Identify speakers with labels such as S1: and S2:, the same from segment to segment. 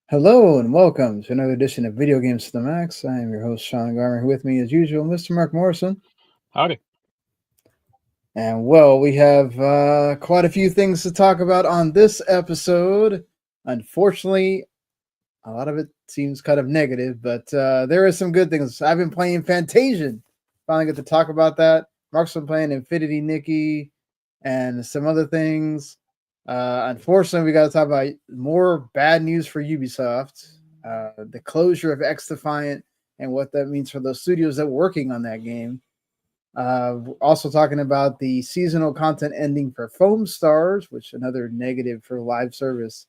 S1: Hello and welcome to another edition of Video Games to the Max. I am your host, Shawn Layden. With me, as usual, Mr. Marc Morrison.
S2: Howdy.
S1: And well, we have quite a few things to talk about on this episode. Unfortunately, a lot of it seems kind of negative, but there is some good things. I've been playing Fantasian. Finally get to talk about that. Marc's been playing Infinity Nikki and some other things. Unfortunately, we got to talk about more bad news for Ubisoft. The closure of XDefiant and what that means for those studios that were working on that game. Also talking about the seasonal content ending for Foamstars, which another negative for live service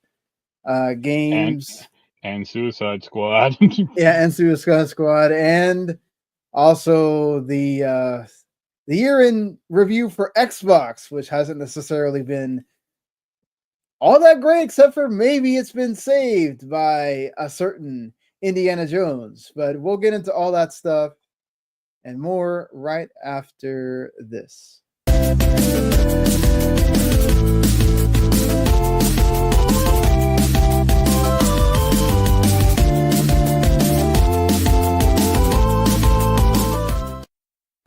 S1: games.
S2: And Suicide Squad.
S1: Yeah, and Suicide Squad, and also the year in review for Xbox, which hasn't necessarily been all that great, except for maybe it's been saved by a certain Indiana Jones. But we'll get into all that stuff and more right after this.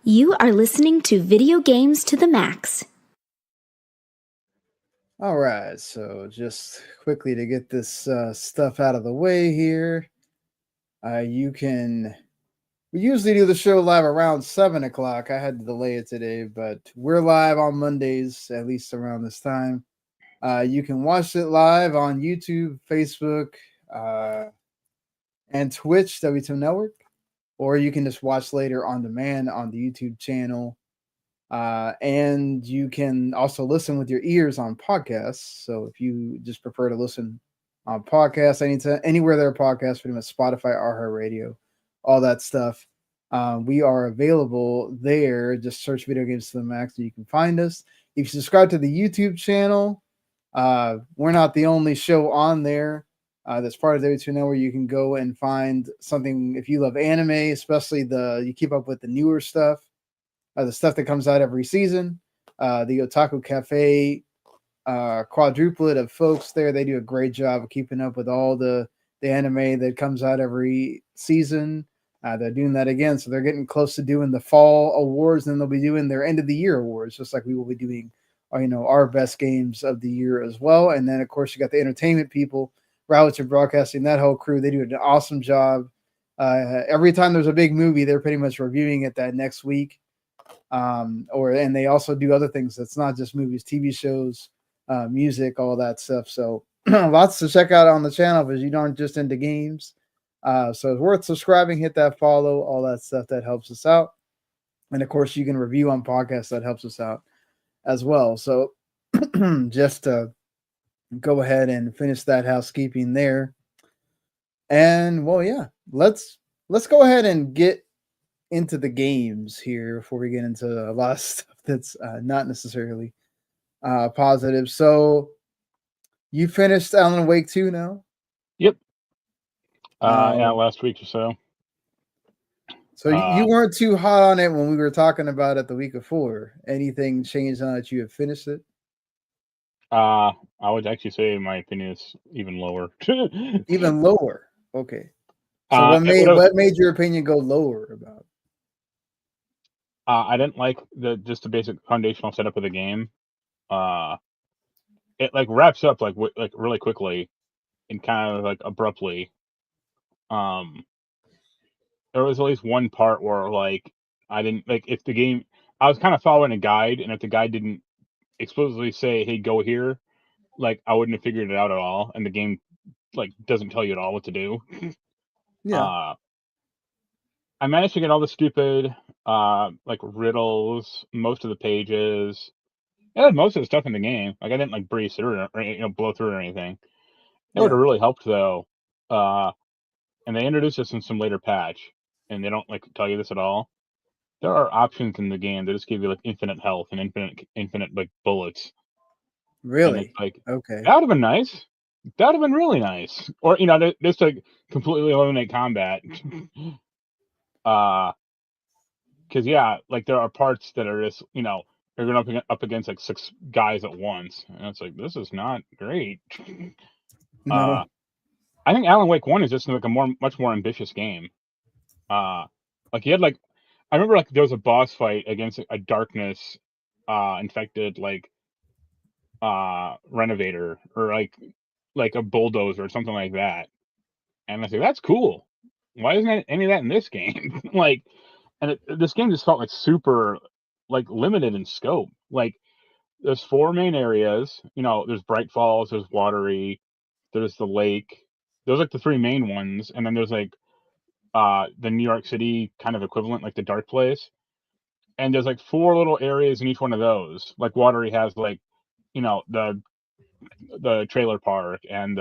S3: You are listening to Video Games to the Max.
S1: All right, so just quickly to get this stuff out of the way here, we usually do the show live around 7 o'clock. I had to delay it today, but we're live on Mondays, at least around this time. You can watch it live on YouTube, Facebook, and Twitch, W2 Network, or you can just watch later on demand on the YouTube channel. And you can also listen with your ears on podcasts. So if you just prefer to listen on podcasts, anywhere there are podcasts, pretty much Spotify, iHeartRadio, all that stuff, we are available there. Just search Video Games to the Max and you can find us. If you subscribe to the YouTube channel, we're not the only show on there. That's part of the W2 Network. You can go and find something if you love anime, especially you keep up with the newer stuff. The stuff that comes out every season, the Otaku Cafe quadruplet of folks there. They do a great job of keeping up with all the anime that comes out every season. They're doing that again, so they're getting close to doing the fall awards, and they'll be doing their end of the year awards, just like we will be doing, our best games of the year as well. And then, of course, you got the entertainment people, Rowlett Broadcasting, that whole crew. They do an awesome job. Every time there's a big movie, they're pretty much reviewing it that next week. And they also do other things. That's not just movies, TV shows, music, all that stuff. So lots to check out on the channel because you aren't just into games. So it's worth subscribing, hit that follow, all that stuff that helps us out. And of course, you can review on podcasts that helps us out as well. So just to go ahead and finish that housekeeping there. And well, yeah, let's go ahead and get into the games here before we get into a lot of stuff that's not necessarily positive. So you finished Alan Wake 2 now?
S2: Yep. Yeah, last week or so.
S1: So you weren't too hot on it when we were talking about it the week before. Anything changed on it? You have finished it?
S2: I would actually say my opinion is even lower.
S1: Even lower? Okay. So what made your opinion go lower about?
S2: I didn't like the basic foundational setup of the game. It like wraps up like really quickly and kind of like abruptly. There was at least one part where like I didn't like if the game. I was kind of following a guide, and if the guide didn't explicitly say, "Hey, go here," like I wouldn't have figured it out at all, and the game like doesn't tell you at all what to do.
S1: Yeah.
S2: I managed to get all the stupid like riddles, most of the pages. I had most of the stuff in the game. Like I didn't like breeze through it or blow through it or anything. It would have really helped though. And they introduced this in some later patch, and they don't like tell you this at all. There are options in the game that just give you like infinite health and infinite like bullets.
S1: Really?
S2: And it's like,
S1: okay.
S2: That would have been nice. That would have been really nice. Or just like completely eliminate combat. Because yeah, like there are parts that are just you're going up against like 6 guys at once, and it's like this is not great.
S1: No.
S2: I think Alan Wake 1 is just like a much more ambitious game. Like you had like, I remember like there was a boss fight against a darkness, infected like, renovator or like a bulldozer or something like that, and I was like, that's cool. Why isn't any of that in this game? Like, and this game just felt like super like limited in scope. Like, there's 4 main areas. You know, there's Bright Falls, there's Watery, there's the lake. Those are like the 3 main ones, and then there's like the New York City kind of equivalent, like the Dark Place. And there's like 4 little areas in each one of those. Like Watery has like, you know, the trailer park and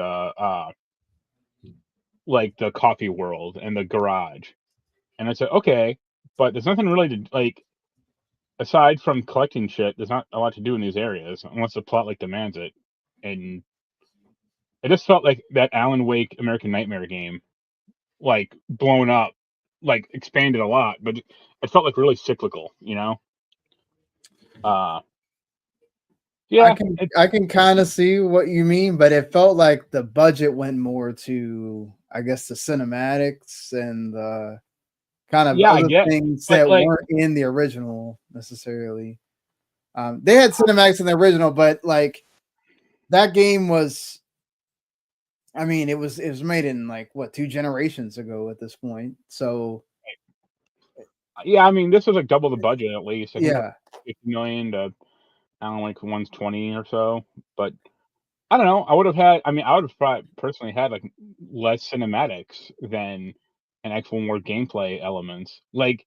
S2: like the coffee world and the garage. And I said, okay, but there's nothing really to like aside from collecting shit. There's not a lot to do in these areas unless the plot like demands it. And it just felt like that Alan Wake American Nightmare game, like blown up, like expanded a lot, but it felt like really cyclical, you know. Yeah,
S1: I can kind of see what you mean, but it felt like the budget went more to, I guess, the cinematics and the kind of
S2: yeah, I
S1: other
S2: get,
S1: things
S2: but
S1: that
S2: like,
S1: weren't in the original necessarily. They had cinematics in the original, but like that game was, I mean, it was made in like what 2 generations ago at this point. So
S2: yeah, I mean, this was like double the budget at least. I think like
S1: yeah,
S2: 50 million to Alan Wake 1's 20 or so. But I don't know. I would have had. I mean, I would have probably personally had like less cinematics than and actual more gameplay elements. Like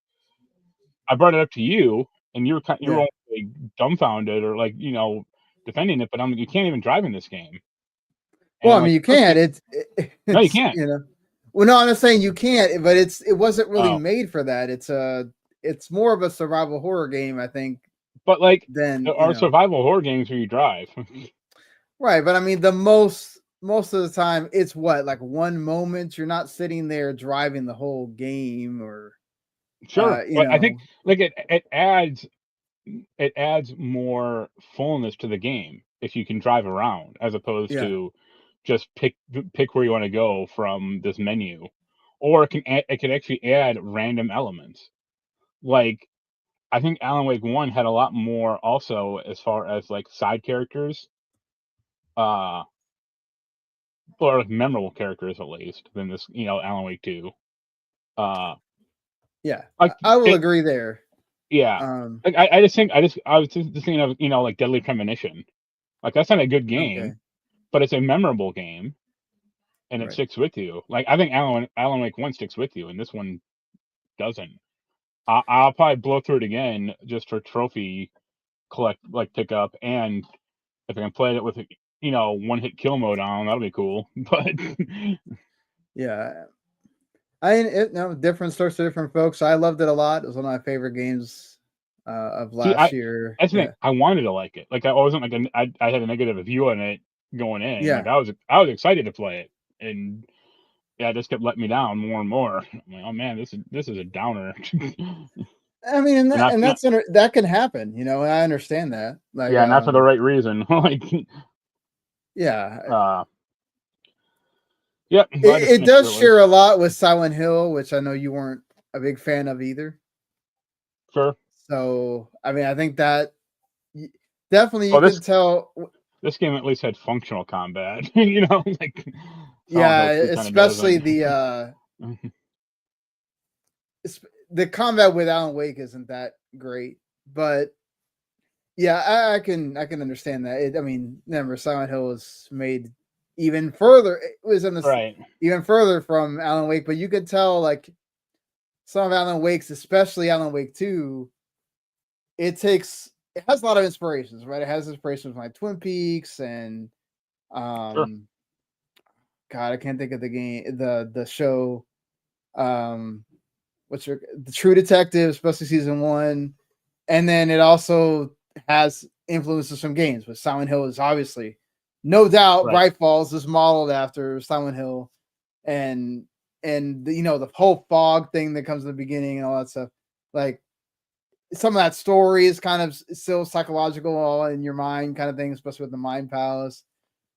S2: I brought it up to you, and you were
S1: yeah.
S2: almost, like, dumbfounded or like, you know, defending it. But I'm like, you can't even drive in this game. And
S1: Well, I
S2: I'm like,
S1: mean, you
S2: first
S1: can't.
S2: game, no, you
S1: It's
S2: can't.
S1: you know. Well, no, I'm not saying you can't, but it wasn't really
S2: Oh,
S1: made for that. It's more of a survival horror game, I think,
S2: but like
S1: than
S2: there are survival horror games where you drive.
S1: right. But I mean, most of the time, it's what like one moment. You're not sitting there driving the whole game, or
S2: Sure,
S1: you
S2: but I think
S1: know,
S2: like it adds more fullness to the game if you can drive around as opposed
S1: yeah,
S2: to just pick where you want to go from this menu, or it can actually add random elements. Like I think Alan Wake 1 had a lot more also as far as like side characters, uh, or like memorable characters at least than this, you know, Alan Wake 2. Uh,
S1: yeah.
S2: like
S1: I will
S2: it,
S1: agree there.
S2: yeah.
S1: Um,
S2: Like I was just thinking of, you know, like Deadly Premonition. Like that's not a good
S1: okay,
S2: game, but it's a memorable game and it
S1: right.
S2: sticks with you. Like I think Alan Wake 1 sticks with you and this one doesn't. I'll probably blow through it again just for trophy pick up, and if I can play it with a, you know, one hit kill mode on, that'll be cool. But
S1: Yeah, no different sorts of different folks. I loved it a lot. It was one of my favorite games of
S2: see,
S1: last year.
S2: that's the thing.
S1: Yeah,
S2: I wanted to like it. Like I wasn't like I had a negative view on it going in. Like
S1: yeah.
S2: I was excited to play it, and yeah, it just kept letting me down more and more. I'm like, oh man, this is a downer.
S1: I mean, and,
S2: And not
S1: that can happen. You know, I understand that. Like,
S2: yeah, not for the right reason. Like,
S1: yeah,
S2: uh, yeah, I'm glad to
S1: it
S2: finish it
S1: does
S2: at least.
S1: share a lot with Silent Hill, which I know you weren't a big fan of either.
S2: Sure.
S1: So, I mean, I think that y- definitely you
S2: Well,
S1: can tell.
S2: this game at least had functional combat. You know, like Silent
S1: Yeah,
S2: Hill 2 kind of
S1: especially
S2: doesn't.
S1: the combat with Alan Wake isn't that great, but yeah, I can understand that. I mean, remember Silent Hill was made even further. It was in this
S2: Right.
S1: even further from Alan Wake, but you could tell like some of Alan Wake's, especially Alan Wake 2, it has a lot of inspirations, right? It has inspirations from like Twin Peaks and
S2: Sure.
S1: um God, I can't think of the game the show um the True Detective, especially season 1. And then it also has influences from games, but Silent Hill is obviously no doubt
S2: Right.
S1: Bright Falls is modeled after Silent Hill, and you know the whole fog thing that comes in the beginning and all that stuff. Like some of that story is kind of still psychological, all in your mind kind of thing, especially with the Mind Palace,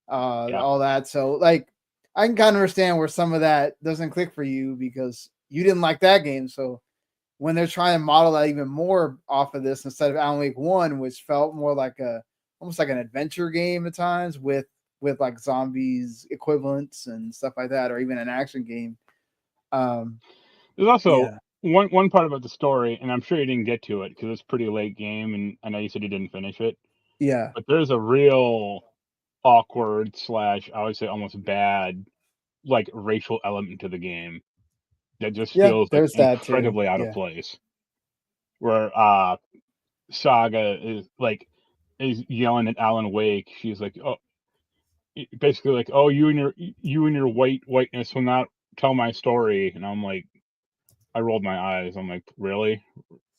S2: Yeah.
S1: all that. So like I can kind of understand where some of that doesn't click for you because you didn't like that game. So when they're trying to model that even more off of this instead of Alan Wake 1, which felt more like almost like an adventure game at times with like zombies equivalents and stuff like that, or even an action game.
S2: There's also one part about the story, and I'm sure you didn't get to it because it's a pretty late game, and I know you said you didn't finish it.
S1: Yeah.
S2: But there's a real awkward / I would say almost bad like racial element to the game that just feels like incredibly out of place. Where Saga is yelling at Alan Wake. She's like, oh, basically like, oh, you and your whiteness will not tell my story. And I'm like, I rolled my eyes. I'm like, really?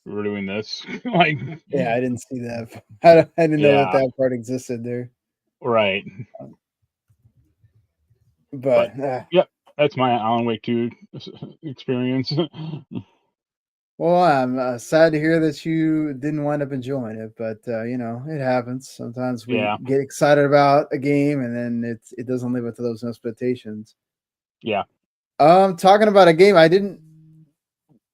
S2: We're doing this? Like,
S1: yeah, I didn't see that. I didn't know that part existed there.
S2: Right.
S1: But
S2: yep, that's my Alan Wake 2 experience.
S1: Well, I'm sad to hear that you didn't wind up enjoying it, but it happens. Sometimes we get excited about a game and then it doesn't live up to those expectations.
S2: Yeah.
S1: Talking about a game, I didn't.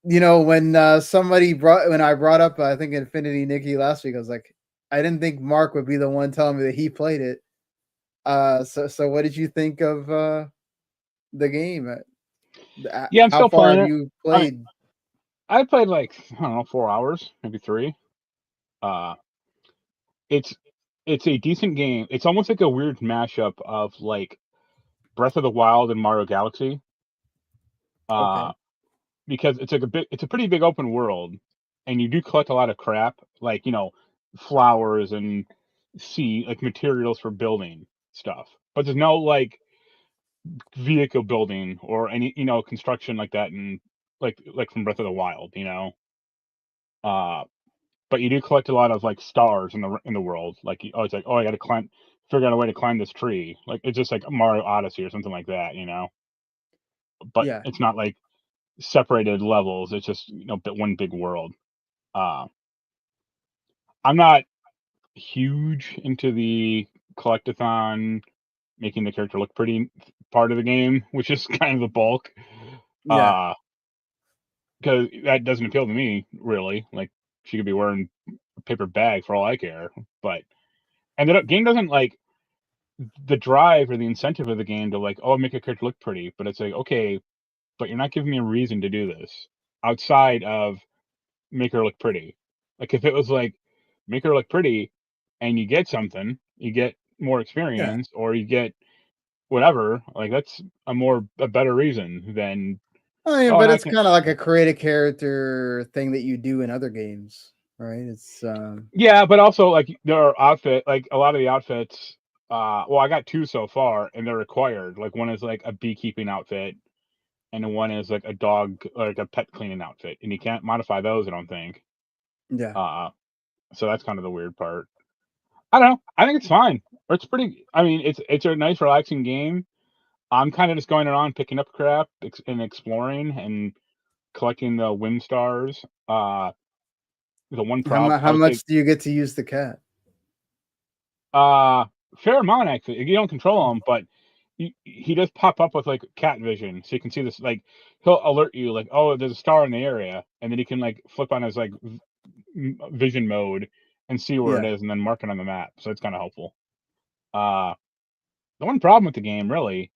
S1: When I brought up, I think Infinity Nikki last week, I was like, I didn't think Marc would be the one telling me that he played it. So what did you think of the game?
S2: Yeah, I'm still playing
S1: have you played?
S2: I played like, I don't know, 4 hours, maybe 3. It's a decent game. It's almost like a weird mashup of like Breath of the Wild and Mario Galaxy.
S1: Okay.
S2: Because it's a pretty big open world, and you do collect a lot of crap, like flowers and materials for building stuff. But there's no like vehicle building or any construction like that in like from Breath of the Wild, but you do collect a lot of like stars in the world. Like it's like, oh, I got to figure out a way to climb this tree. Like it's just like Mario Odyssey or something like that, But it's not like separated levels. It's just one big world. I'm not huge into the collectathon, making the character look pretty part of the game, which is kind of the bulk. Because that doesn't appeal to me really. Like she could be wearing a paper bag for all I care. And the game doesn't like the drive or the incentive of the game to like, oh, make a character look pretty. But it's like, okay, but you're not giving me a reason to do this outside of make her look pretty. Like if it was like make her look pretty and you get something, you get more experience or you get whatever, like that's a better reason than
S1: but it's kind of like a create a character thing that you do in other games, right? It's
S2: yeah, but also like there are like a lot of the outfits, well, I got 2 so far and they're required. Like one is like a beekeeping outfit and one is like a dog, like a pet cleaning outfit, and you can't modify those, I don't think.
S1: Yeah.
S2: So that's kind of the weird part. I don't know. I think it's fine. It's pretty. I mean, it's a nice, relaxing game. I'm kind of just going around picking up crap and exploring and collecting the whim stars. The one problem.
S1: How much do you get to use the cat?
S2: Fair amount actually. You don't control him, but he does pop up with like cat vision, so you can see this. Like he'll alert you, like, oh, there's a star in the area, and then he can like flip on his like vision mode and see where it is, and then mark it on the map. So it's kind of helpful. The one problem with the game really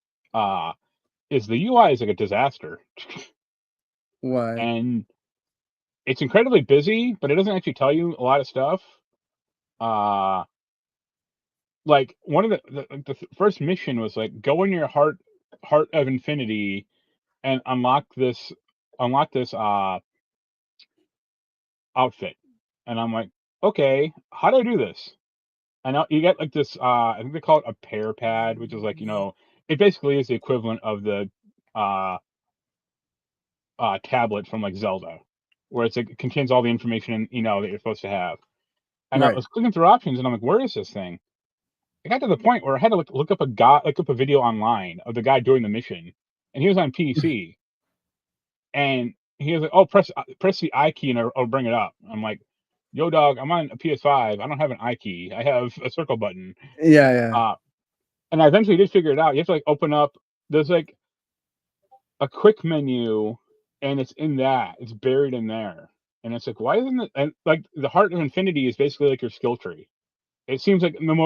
S2: is the UI is like a disaster.
S1: Why?
S2: And it's incredibly busy, but it doesn't actually tell you a lot of stuff. Like one of the first mission was like go in your heart of infinity and unlock this outfit. And I'm like, okay, how do I do this? And now you get like this I think they call it a pair pad, which is like, it basically is the equivalent of the tablet from like Zelda, where it contains all the information that you're supposed to have. And I was clicking through options and I'm like, where is this thing? I got to the point where I had to look up a video online of the guy doing the mission, and he was on PC. And he was like, oh, press the I key and I'll bring it up. I'm like, yo, dog, I'm on a PS5. I don't have an I key. I have a circle button.
S1: Yeah.
S2: And I eventually did figure it out. You have to like open up there's like a quick menu, and it's buried in there, and it's like, why isn't it? And like the Heart of Infinity is basically like your skill tree. It seems like one of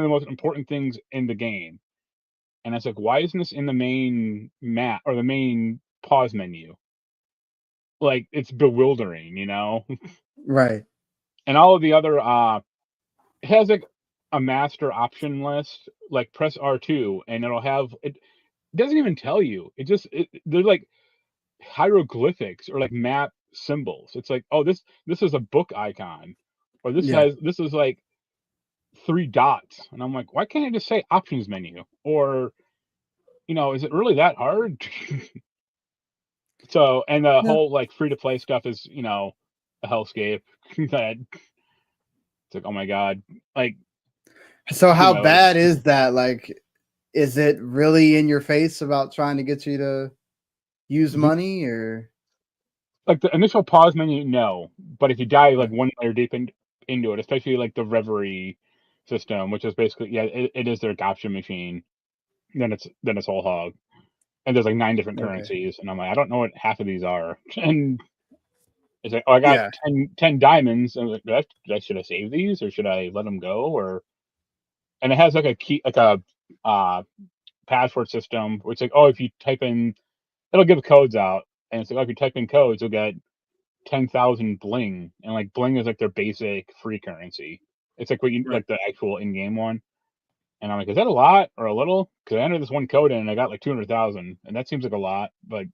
S2: the most important things in the game, and it's like, why isn't this in the main map or the main pause menu? Like, it's bewildering,
S1: Right.
S2: And all of the other it has like a master option list, like press R2 and it'll have it doesn't even tell you. They're like hieroglyphics or like map symbols. It's like, oh, this is a book icon, or
S1: Yeah.
S2: this is like 3 dots, and I'm like, why can't I just say options menu? Or is it really that hard? So, and the
S1: No.
S2: whole like free to play stuff is a hellscape. That it's like, oh my god, like
S1: So
S2: who
S1: how
S2: knows?
S1: bad is that? Like, is it really in your face about trying to get you to use money, or
S2: Like the initial pause menu, no. But if you die like one layer deep into it, especially like the Reverie system, which is basically it is their gotcha machine, then it's whole hog. And there's like 9 different currencies, and I'm like, I don't know what half of these are. And it's like, oh, I got
S1: Yeah.
S2: 10 diamonds. And I'm like, should I save these or should I let them go? And it has like a key, like a password system, where it's like, oh, if you type in, it'll give codes out, and it's like, oh, if you type in codes, you'll get 10,000 bling, and like bling is like their basic free currency. It's like like the actual in-game one. And I'm like, is that a lot or a little? Because I entered this one code in and I got like 200,000, and that seems like a lot, but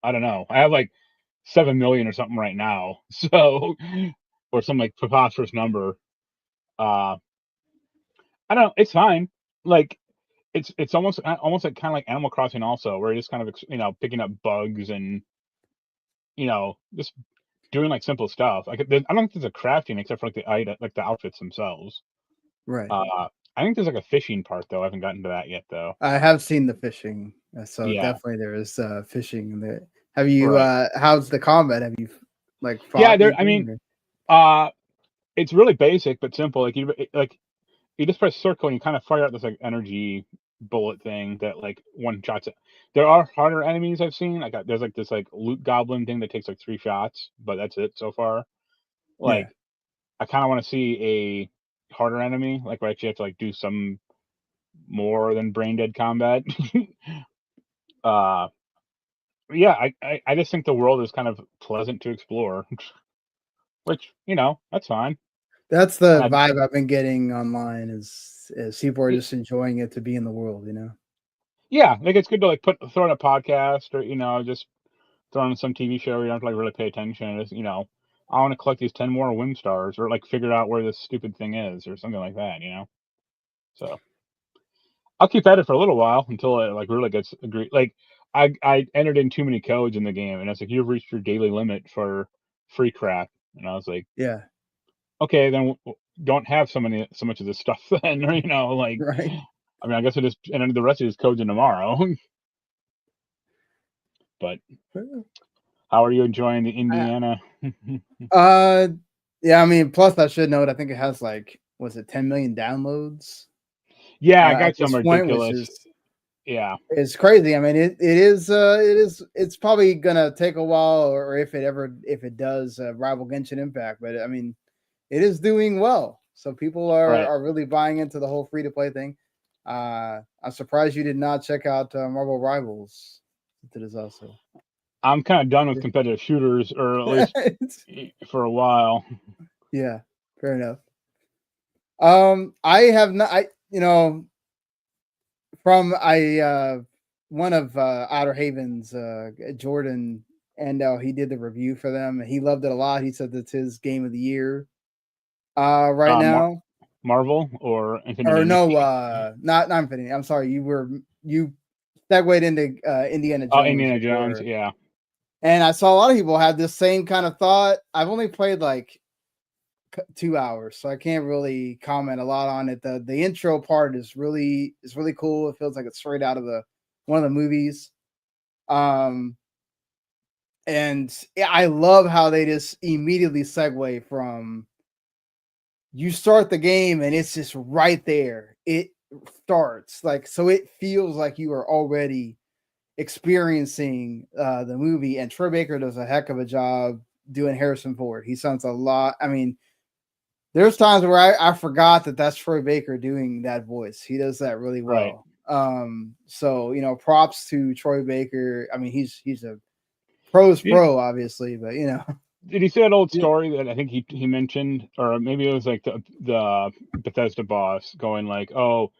S2: I don't know. I have like 7 million or something right now, so or some like preposterous number. I don't know. It's fine. Like it's almost like kind of like Animal Crossing also, where you're just kind of picking up bugs and just doing like simple stuff. Like I don't think there's a crafting except for like the outfits themselves.
S1: Right.
S2: I think there's like a fishing part though. I haven't gotten to that yet though.
S1: I have seen the fishing, so
S2: Yeah.
S1: definitely there is fishing in there. Have you?
S2: Right.
S1: How's the combat? Have you like fought?
S2: Yeah, I
S1: anything,
S2: mean,
S1: or-
S2: it's really basic but simple. Like you just press circle and you kind of fire out this like energy bullet thing that like one shots it. There are harder enemies I've seen. Like there's like this like loot goblin thing that takes like 3 shots, but that's it so far. Like I kind of want to see a harder enemy, like where I actually have to like do some more than brain dead combat. Yeah, I just think the world is kind of pleasant to explore, which that's fine.
S1: That's the
S2: And
S1: vibe I've been getting online. Is people are just enjoying it to be in the world,
S2: yeah, like it's good to like throw in a podcast or just throw in some TV show where you don't have to like really pay attention. It's, I want to collect these 10 more Foamstars or like figure out where this stupid thing is or something like that. So I'll keep at it for a little while until it like really gets agreed. Like I entered in too many codes in the game, and it's like, you've reached your daily limit for free crap, and I was like,
S1: Yeah.
S2: okay, then don't have so much of this stuff then. Like,
S1: Right.
S2: I mean, I guess I just entered the rest of these codes in tomorrow. But how are you enjoying the Indiana?
S1: Yeah. I mean, plus I should note, I think it has like, was it 10 million downloads?
S2: Yeah, I
S1: At
S2: got
S1: this
S2: some
S1: point, which
S2: ridiculous.
S1: is
S2: it's
S1: crazy. I mean, it's probably gonna take a while, or if it does rival Genshin Impact, but I mean, it is doing well. So people are really buying into the whole free to play thing. I'm surprised you did not check out Marvel Rivals. It is also.
S2: I'm kind of done with competitive shooters, or at least for a while.
S1: Yeah, fair enough. I have not. From one of Outer Haven's Jordan Andel, he did the review for them, and he loved it a lot. He said that's his game of the year right now.
S2: Marvel or Infinity?
S1: Or no, not Infinity. I'm sorry, you segued into Indiana Jones.
S2: Oh, Indiana Jones, yeah.
S1: And I saw a lot of people have this same kind of thought. I've only played like 2 hours, so I can't really comment a lot on it. The intro part is really cool. It feels like it's straight out of one of the movies. And I love how they just immediately segue from, you start the game and it's just right there. It starts. Like, so it feels like you are already experiencing the movie. And Troy Baker does a heck of a job doing Harrison Ford. He sounds a lot. I mean, there's times where I forgot that that's Troy Baker doing that voice. He does that really well. So you know, props to Troy Baker. I mean, he's a pro's pro, obviously, but you know.
S2: Did he say that old story that I think he mentioned, or maybe it was like the Bethesda boss going like, "Oh,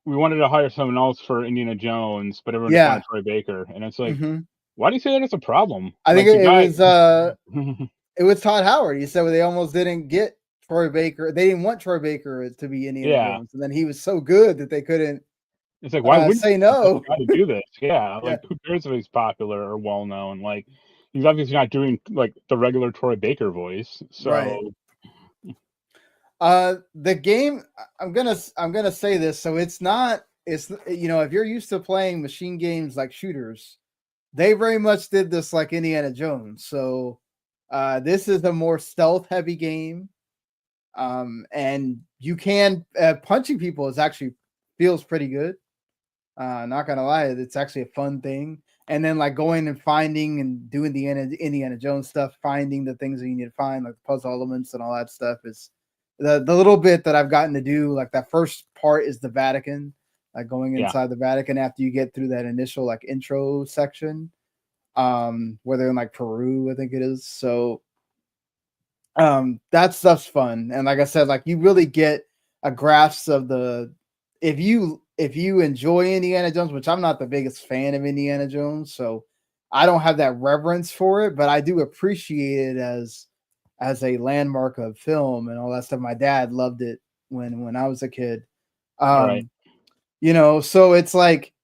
S2: we wanted to hire someone else for Indiana Jones, but everyone just wanted Troy Baker," and it's like, why do you say that it's a problem?
S1: I
S2: like,
S1: think it was Todd Howard. He said they almost didn't get Troy Baker. They didn't want Troy Baker to be Indiana Jones, and then he was so good that they couldn't.
S2: It's like, why wouldn't
S1: say no?
S2: Try to do this? Yeah, like who cares if he's popular or well known? Like, he's obviously not doing like the regular Troy Baker voice. So,
S1: the game. I'm gonna say this. So it's not. It's, you know, if you're used to playing machine games like shooters, they very much did this like Indiana Jones. So this is a more stealth heavy game. And you can punching people is actually feels pretty good. Not gonna lie, it's actually a fun thing. And then like going and finding and doing the Indiana Jones stuff, finding the things that you need to find, like the puzzle elements and all that stuff, is the little bit that I've gotten to do. Like that first part is the Vatican, like going inside the Vatican after you get through that initial like intro section, where they're in like Peru, I think it is. So that stuff's fun. And like I said, like you really get a grasp of the, if you enjoy Indiana Jones, which I'm not the biggest fan of Indiana Jones, so I don't have that reverence for it, but I do appreciate it as a landmark of film and all that stuff. My dad loved it when I was a kid. You know, so it's like,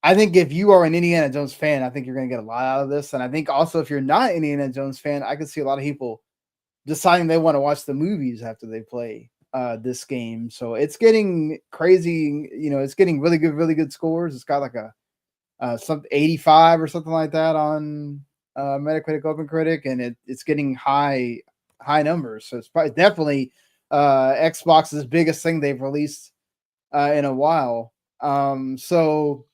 S1: I think if you are an Indiana Jones fan, I think you're going to get a lot out of this. And I think also if you're not an Indiana Jones fan, I can see a lot of people deciding they want to watch the movies after they play this game. So it's getting crazy. You know, it's getting really good scores. It's got like a some 85 or something like that on Metacritic, OpenCritic, and it's getting high numbers. So it's probably definitely Xbox's biggest thing they've released in a while. So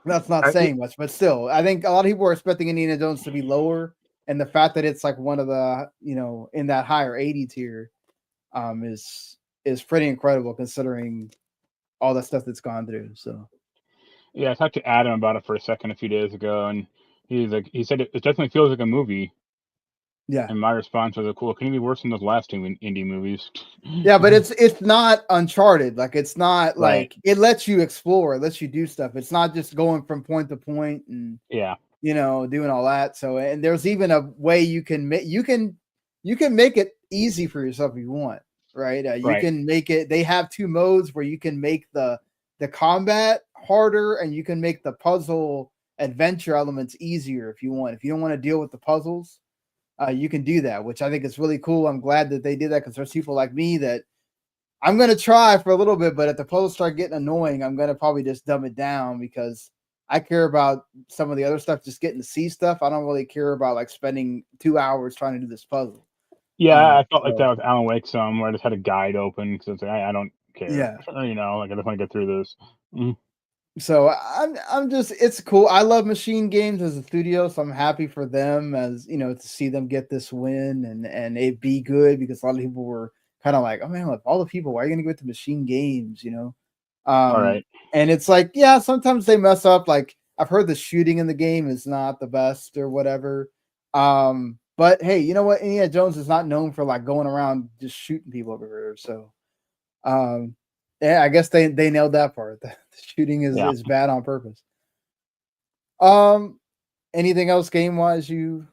S1: that's not saying much, but still, I think a lot of people are expecting Indiana Jones to be lower, and the fact that it's like one of the, you know, in that higher 80 tier is pretty incredible considering all the stuff that's gone through. So
S2: yeah, I talked to Adam about it for a second a few days ago, and he said it definitely feels like a movie.
S1: Yeah.
S2: And my response was, "Cool, can it be worse than those last two indie movies?"
S1: Yeah, but it's not Uncharted. Like it's not like it lets you explore, it lets you do stuff. It's not just going from point to point and you know, doing all that. So, and there's even a way you can make it easy for yourself if you want, right? You can make it. They have two modes where you can make the combat harder, and you can make the puzzle adventure elements easier if you want. If you don't want to deal with the puzzles, you can do that, which I think is really cool. I'm glad that they did that because there's people like me that I'm going to try for a little bit, but if the puzzles start getting annoying, I'm going to probably just dumb it down because I care about some of the other stuff, just getting to see stuff. I don't really care about like spending 2 hours trying to do this puzzle.
S2: Yeah, I felt like that with Alan Wake some, where I just had a guide open because it's like, I don't care.
S1: Yeah.
S2: You know, like I just want to get through this.
S1: So I'm just, it's cool. I love machine games as a studio, so I'm happy for them, as you know, to see them get this win and it be good, because a lot of people were kind of like, oh man, like all the people, why are you gonna go to machine games, you know? And it's like, yeah, sometimes they mess up. Like I've heard the shooting in the game is not the best or whatever. But hey, you know what? Indiana Jones is not known for like going around just shooting people everywhere. So yeah, I guess they nailed that part. The shooting is bad on purpose. Anything else game wise you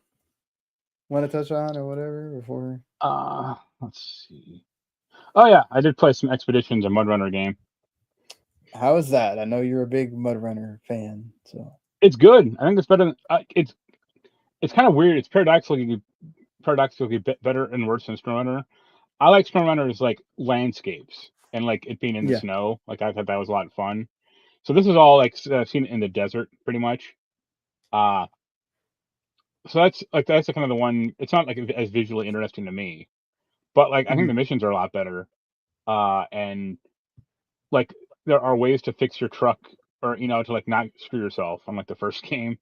S1: want to touch on or whatever before?
S2: Let's see. Oh yeah, I did play some Expeditions, a Mudrunner game.
S1: How is that? I know you're a big Mudrunner fan, so
S2: it's good. I think it's better than it's kind of weird. It's paradoxically better and worse than SnowRunner. I like SnowRunner's like landscapes and like it being in the snow. Like I thought that was a lot of fun. So this is all like seen in the desert pretty much. So that's the kind of the one. It's not like as visually interesting to me, but like I think the missions are a lot better. And like there are ways to fix your truck, or to like not screw yourself on like the first game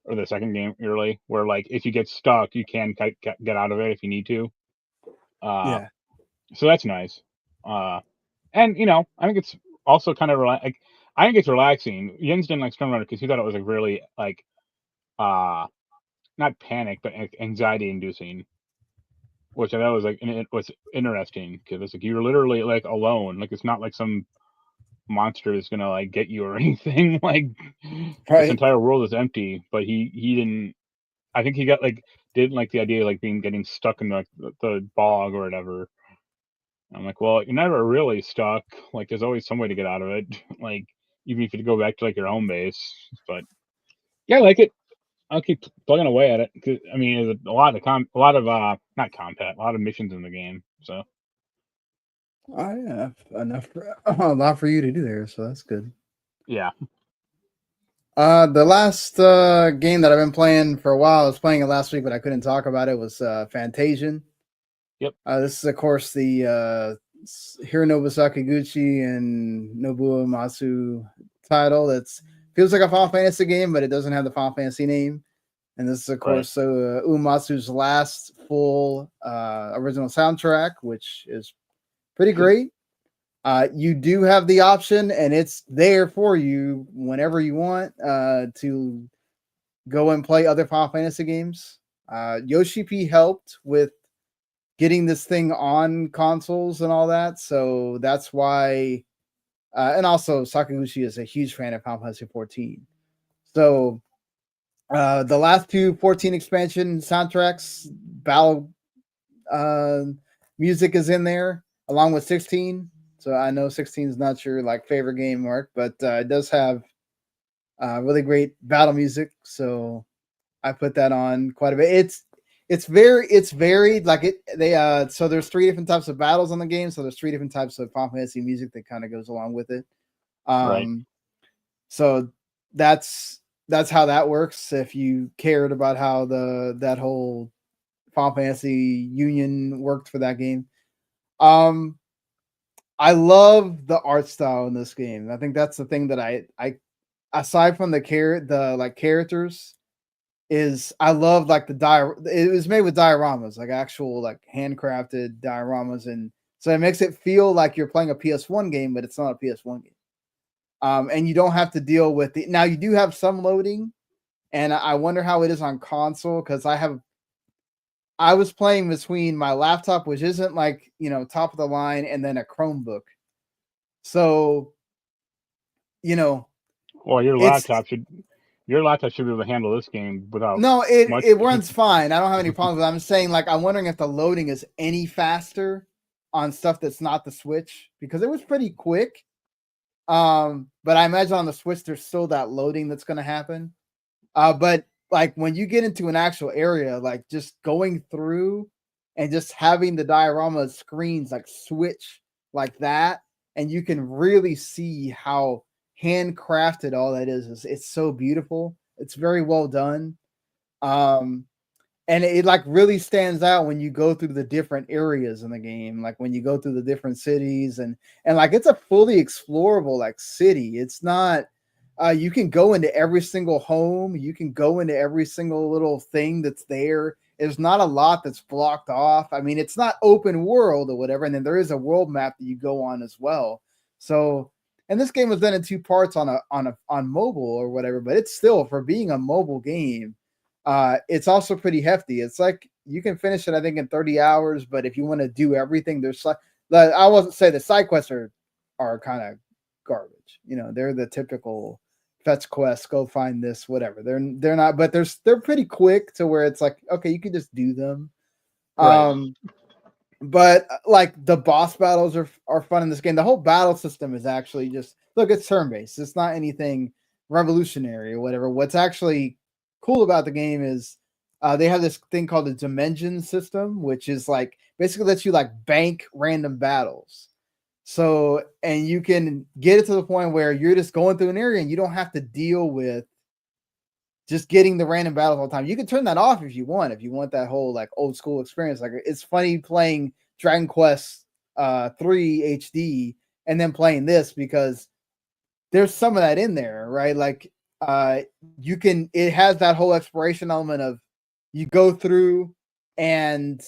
S2: or the second game really, where like if you get stuck, you can get out of it if you need to.
S1: Yeah.
S2: So that's nice. And I think it's also kind of like I think it's relaxing. Jens didn't like Stormrunner because he thought it was like really like not panic but anxiety inducing, which I thought was like it was interesting because it's like you're literally like alone. Like it's not like some monster is gonna like get you or anything. Like this entire world is empty. But he didn't. I think he didn't like the idea of like getting stuck in the bog or whatever. I'm like, well, you're never really stuck. Like, there's always some way to get out of it. Like, even if you go back to like your home base. But yeah, I like it. I'll keep plugging away at it. 'Cause, I mean, there's a lot of not combat, a lot of missions in the game. So
S1: I have enough, a lot for you to do there, so that's good.
S2: yeah.
S1: The last game that I've been playing for a while, I was playing it last week, but I couldn't talk about it, was Fantasian.
S2: Yep.
S1: This is, of course, the Hironobu Sakaguchi and Nobuo Uematsu title. That's feels like a Final Fantasy game, but it doesn't have the Final Fantasy name. And this is, of course, Uematsu's last full original soundtrack, which is pretty great. You do have the option, and it's there for you whenever you want to go and play other Final Fantasy games. Yoshi P helped with getting this thing on consoles and all that, so that's why. And also, Sakaguchi is a huge fan of Final Fantasy 14. So the last two 14 expansion soundtracks, battle music is in there along with 16. So I know 16 is not your like favorite game, Mark, but it does have really great battle music. So I put that on quite a bit. It's varied. Like so there's 3 different types of battles on the game. So there's 3 different types of Final Fantasy music that kind of goes along with it.
S2: Right.
S1: So that's how that works. If you cared about how that whole Final Fantasy union worked for that game. I love the art style in this game. I think that's the thing that I aside from the characters is I love like it was made with dioramas, like actual like handcrafted dioramas, and so it makes it feel like you're playing a PS1 game, but it's not a PS1 game. And you don't have to deal with now you do have some loading, and I wonder how it is on console because I was playing between my laptop, which isn't like, top of the line, and then a Chromebook. So,
S2: well, your laptop should be able to handle this game without.
S1: No, it runs fine. I don't have any problems with it. I'm saying, like, I'm wondering if the loading is any faster on stuff that's not the Switch, because it was pretty quick. But I imagine on the Switch there's still that loading that's going to happen. But like when you get into an actual area, like just going through and just having the diorama screens like switch like that, and you can really see how handcrafted all that is. It's so beautiful. It's very well done. And it like really stands out when you go through the different areas in the game, like when you go through the different cities and like it's a fully explorable like city. It's not you can go into every single home, you can go into every single little thing that's there. There's not a lot that's blocked off. I mean, it's not open world or whatever, and then there is a world map that you go on as well. So, and this game was done in 2 parts on mobile or whatever, but it's still, for being a mobile game, it's also pretty hefty. It's like you can finish it, I think, in 30 hours, but if you want to do everything, I wasn't say the side quests are kind of garbage. They're the typical fetch quests, go find this, whatever. They're not, but they're pretty quick to where it's like, okay, you can just do them. Right. But like the boss battles are fun in this game. The whole battle system is actually just it's turn-based. It's not anything revolutionary or whatever. What's actually cool about the game is they have this thing called the dimension system, which is like basically lets you like bank random battles. So, and you can get it to the point where you're just going through an area and you don't have to deal with just getting the random battles all the time. You can turn that off if you want that whole like old school experience. Like it's funny playing Dragon Quest 3 HD and then playing this, because there's some of that in there, right? Like it has that whole exploration element of you go through and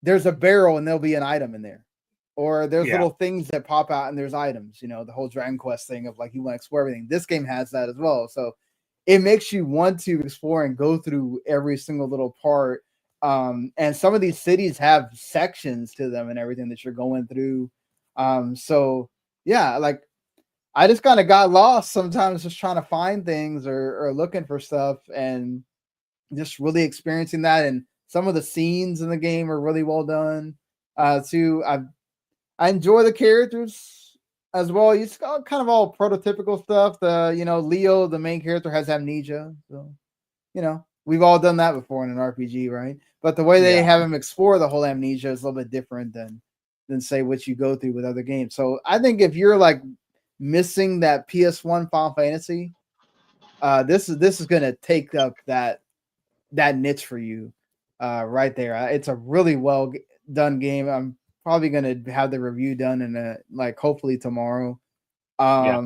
S1: there's a barrel and there'll be an item in there. Or there's little things that pop out and there's items, the whole Dragon Quest thing of like you want to explore everything. This game has that as well. So it makes you want to explore and go through every single little part. And some of these cities have sections to them and everything that you're going through. So yeah, like I just kind of got lost sometimes just trying to find things or looking for stuff and just really experiencing that. And some of the scenes in the game are really well done. Too, I enjoy the characters as well. It's kind of all prototypical stuff. Leo, the main character, has amnesia. So, we've all done that before in an RPG, right? But the way they have him explore the whole amnesia is a little bit different than say what you go through with other games. So I think if you're like missing that PS1 Final Fantasy, this is gonna take up that niche for you, right there. It's a really well done game. I'm probably gonna have the review done in hopefully tomorrow. Yeah,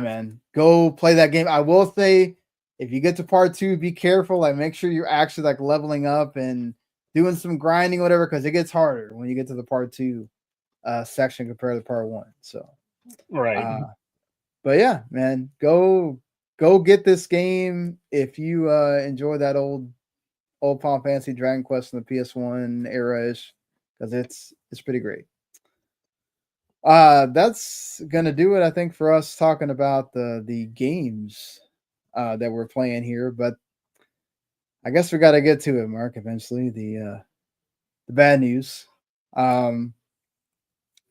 S1: man, go play that game. I will say, if you get to part 2, be careful. Like, make sure you're actually like leveling up and doing some grinding, whatever, because it gets harder when you get to the part 2 section compared to part 1. So,
S2: right.
S1: But yeah, man, go get this game if you enjoy that old Final Fantasy Dragon Quest in the PS1 era-ish, because it's pretty great. That's gonna do it, I think, for us talking about the games that we're playing here. But I guess we got to get to it, Mark. Eventually, the bad news. And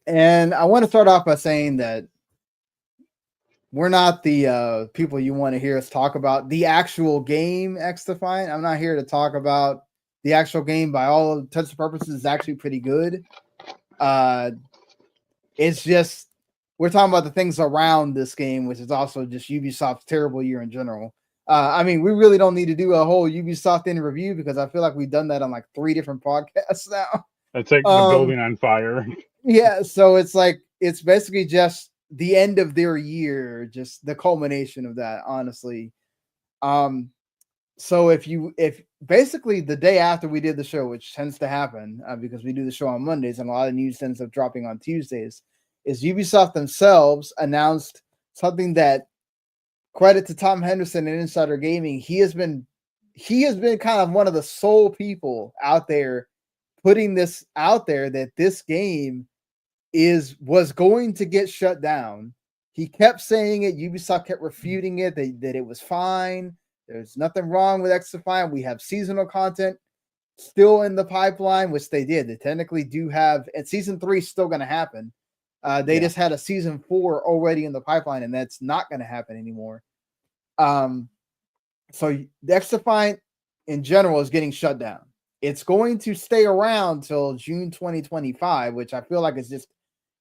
S1: I want to start off by saying that we're not the people you want to hear us talk about the actual game, XDefiant. I'm not here to talk about the actual game. By all intents and purposes, it's actually pretty good. It's just we're talking about the things around this game, which is also just Ubisoft's terrible year in general. I mean, we really don't need to do a whole Ubisoft in review because I feel like we've done that on like 3 different podcasts now.
S2: It's like the building on fire.
S1: Yeah, so it's basically just the end of their year, just the culmination of that, honestly. So if basically the day after we did the show, which tends to happen because we do the show on Mondays and a lot of news ends up dropping on Tuesdays, is Ubisoft themselves announced something that, credit to Tom Henderson and Insider Gaming, he has been kind of one of the sole people out there putting this out there that this game was going to get shut down. He kept saying it. Ubisoft kept refuting it, that it was fine. There's nothing wrong with XDefiant. We have seasonal content still in the pipeline, which they did. They technically do have, and season 3 is still going to happen. They just had a season 4 already in the pipeline, and that's not going to happen anymore. So the XDefiant in general is getting shut down. It's going to stay around till June 2025, which I feel like is just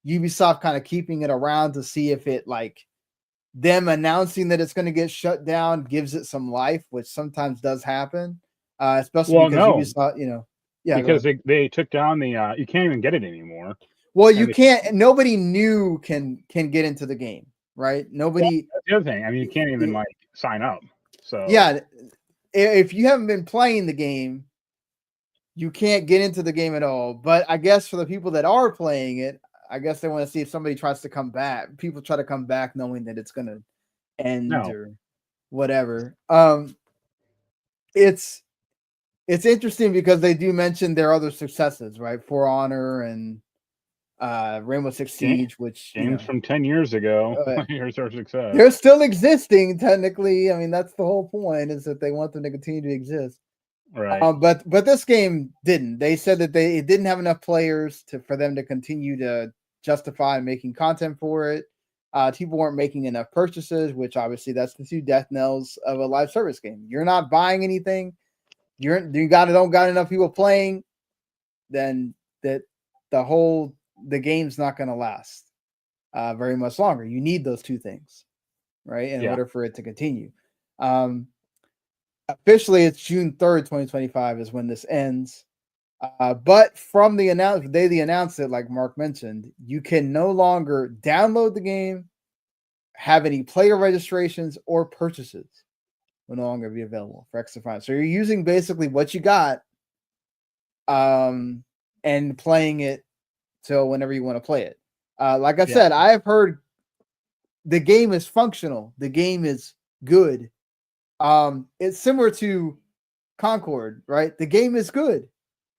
S1: Ubisoft kind of keeping it around to see if it, like, them announcing that it's going to get shut down gives it some life, which sometimes does happen, especially because Ubisoft,
S2: because they took down the you can't even get it anymore.
S1: Well, you can't. Nobody new can get into the game, right? Nobody.
S2: That's the other thing. I mean, you can't even sign up. So
S1: yeah, if you haven't been playing the game, you can't get into the game at all. But I guess for the people that are playing it, I guess they want to see if somebody tries to come back. People try to come back knowing that it's going to end or whatever. It's interesting because they do mention their other successes, right? For Honor and Rainbow Six Siege, which
S2: games from 10 years ago. Here's our success.
S1: They're still existing technically. I mean, that's the whole point, is that they want them to continue to exist.
S2: Right.
S1: But this game didn't. They said that it didn't have enough players for them to continue to justify making content for it. People weren't making enough purchases, which obviously that's the 2 death knells of a live service game. You're not buying anything. Don't got enough people playing, then the game's not going to last very much longer. You need those 2 things, right, in order for it to continue. Officially, it's June 3rd, 2025 is when this ends. But from the they announced it, like Marc mentioned, you can no longer download the game, have any player registrations or purchases will no longer be available for XDefiant. So you're using basically what you got, and playing it till whenever you want to play it. Like I said, I have heard the game is functional. The game is good. It's similar to Concord, right? The game is good.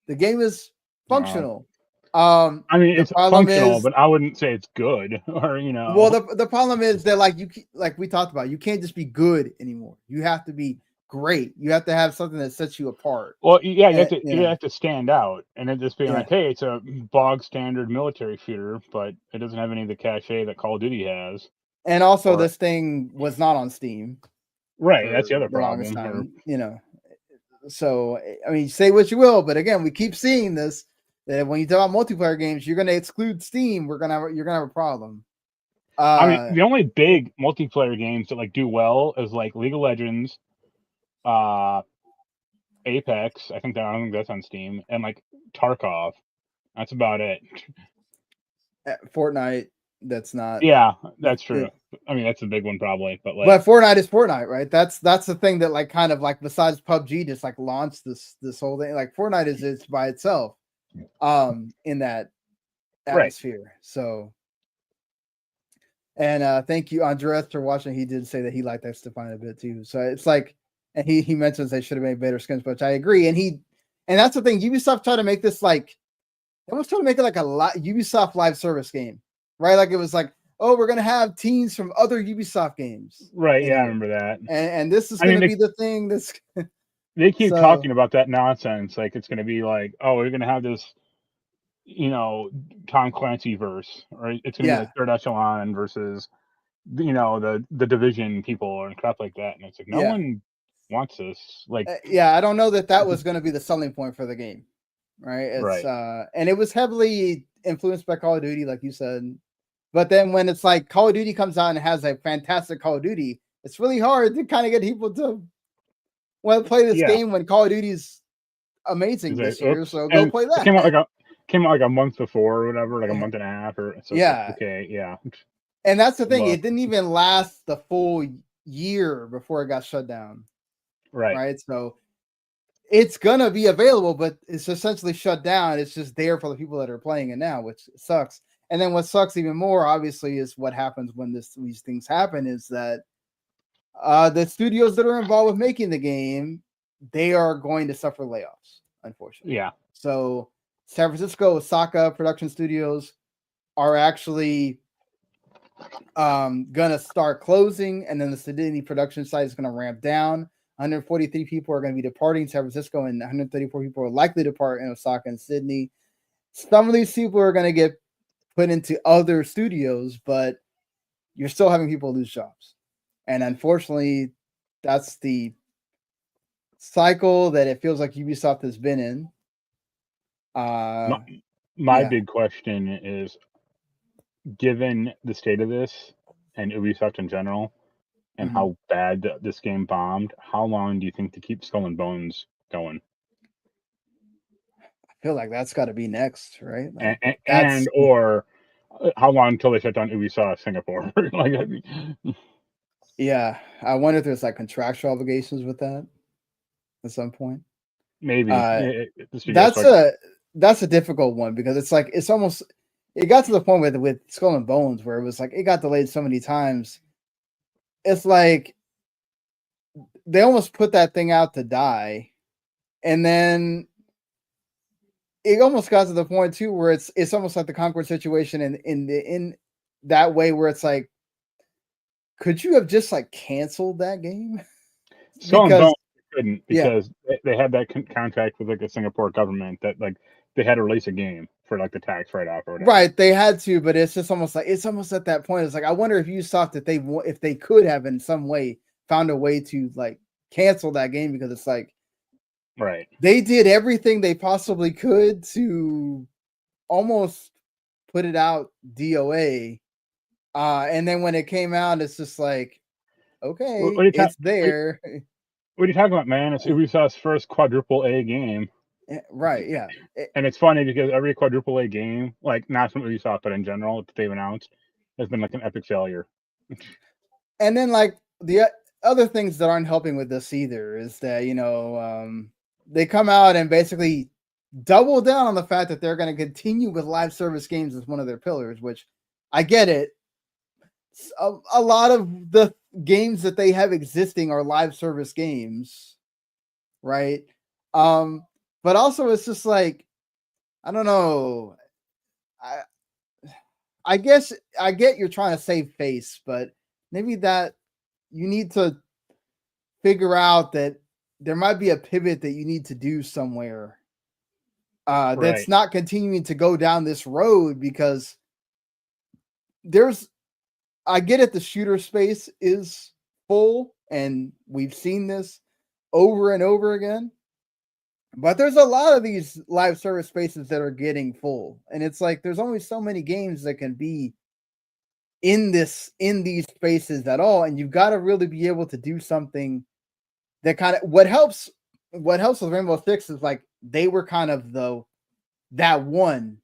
S1: The game is functional.
S2: I mean,
S1: the
S2: it's
S1: problem
S2: functional,
S1: is,
S2: but I wouldn't say it's good, or
S1: well, the problem is that like we talked about, you can't just be good anymore. You have to be great. You have to have something that sets you apart.
S2: Well, yeah, you
S1: And,
S2: have to stand out, and it just being like, hey, it's a bog standard military shooter, but it doesn't have any of the cachet that Call of Duty has.
S1: And also, this thing was not on Steam.
S2: Right, that's the other problem.
S1: Time, so I mean, say what you will, but again, we keep seeing this, that when you talk about multiplayer games, you're going to exclude Steam. You're going to have a problem.
S2: I mean, the only big multiplayer games that like do well is like League of Legends, Apex. I don't think that's on Steam, and like Tarkov. That's about it.
S1: Fortnite. That's not.
S2: Yeah, that's true. I mean, that's a big one probably, but
S1: Fortnite is Fortnite, right? That's the thing that like kind of like besides PUBG just like launched this whole thing. Like Fortnite is by itself, in that atmosphere. Right. So, and thank you, Andres, for watching. He did say that he liked XDefiant a bit too. So it's like, and he mentions they should have made better skins, which I agree. And that's the thing. Ubisoft tried to make this like, they almost tried to make it like a Ubisoft live service game. Right, like it was like, oh, we're gonna have teams from other Ubisoft games.
S2: Right, yeah, I remember that.
S1: And this is gonna be the thing that's.
S2: They keep talking about that nonsense, like it's gonna be like, oh, we're gonna have this, Tom Clancy verse, or it's gonna be like Third Echelon versus, the Division people or crap like that, and it's like no one wants this. Like,
S1: I don't know that was gonna be the selling point for the game, right? It's and it was heavily influenced by Call of Duty, like you said. But then when it's like Call of Duty comes out and has a fantastic Call of Duty, it's really hard to kind of get people to want to play this game when Call of Duty is amazing this year. So go play that.
S2: It came out like a month before or whatever, like a month and a half or so.
S1: Okay, And that's the thing; it didn't even last the full year before it got shut down. Right. So it's gonna be available, but it's essentially shut down. It's just there for the people that are playing it now, which sucks. And then what sucks even more, obviously, is what happens when these things happen is that the studios that are involved with making the game, they are going to suffer layoffs, unfortunately.
S2: Yeah.
S1: So San Francisco, Osaka production studios are actually going to start closing, and then the Sydney production site is going to ramp down. 143 people are going to be departing San Francisco, and 134 people are likely to depart in Osaka and Sydney. Some of these people are going to get put into other studios, but you're still having people lose jobs. And unfortunately, that's the cycle that it feels like Ubisoft has been in.
S2: My big question is, given the state of this and Ubisoft in general and how bad this game bombed, how long do you think to keep Skull and Bones going?
S1: I feel like that's got to be next, right? Like,
S2: or how long until they shut down Ubisoft Singapore?
S1: Yeah, I wonder if there's like contractual obligations with that at some point.
S2: Maybe
S1: that's a difficult one because it's like it got to the point with Skull and Bones where it was like it got delayed so many times. It's like they almost put that thing out to die, and then it almost got to the point too where it's almost like the Concord situation in that way where it's like, could you have just like canceled that game?
S2: Skull and Bones couldn't because they had that contract with like the Singapore government that like they had to release a game for like the tax write-off or whatever.
S1: Right, they had to, but it's just almost at that point. It's like I wonder if Ubisoft if they could have in some way found a way to like cancel that game because it's like they did everything they possibly could to almost put it out DOA, and then when it came out, it's just like it's there.
S2: What are you talking about, man? It's Ubisoft's first quadruple A game.
S1: Right, yeah.
S2: And it's funny because every quadruple A game, like not from Ubisoft, but in general that they've announced, has been like an epic failure.
S1: And then like the other things that aren't helping with this either is that they come out and basically double down on the fact that they're going to continue with live service games as one of their pillars, which I get it. A lot of the games that they have existing are live service games, right? But also it's just like, I don't know. I guess I get you're trying to save face, but maybe that you need to figure out that there might be a pivot that you need to do somewhere that's
S2: Right.
S1: not continuing to go down this road, because I get it, the shooter space is full and we've seen this over and over again, but there's a lot of these live service spaces that are getting full, and it's like there's only so many games that can be in these spaces at all, and you've got to really be able to do something that kind of what helps with Rainbow Six is like they were kind of that one,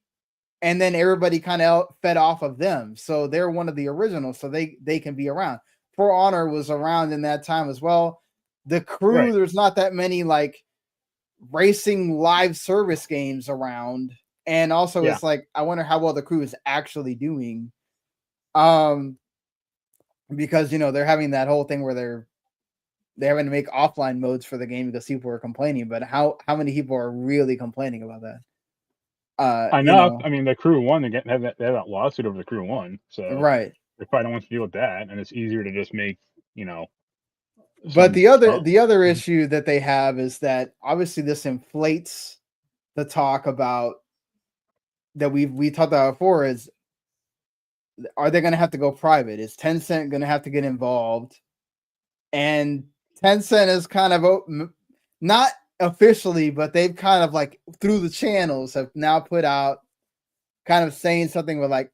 S1: and then everybody kind of fed off of them, so they're one of the originals, so they can be around. For Honor was around in that time as well. The Crew,
S2: Right.
S1: there's not that many like racing live service games around, and also it's like I wonder how well the Crew is actually doing, because they're having that whole thing where they're having to make offline modes for the game because people are complaining, but how many people are really complaining about that?
S2: Enough. I mean, the Crew won. They have that lawsuit over the Crew won, so
S1: right.
S2: they probably don't want to deal with that, and it's easier to just make
S1: But the other
S2: stuff.
S1: issue that they have is that obviously this inflates the talk about that we talked about before, is are they going to have to go private? Is Tencent going to have to get involved? And Tencent is kind of not officially, but they've kind of like through the channels have now put out kind of saying something with like,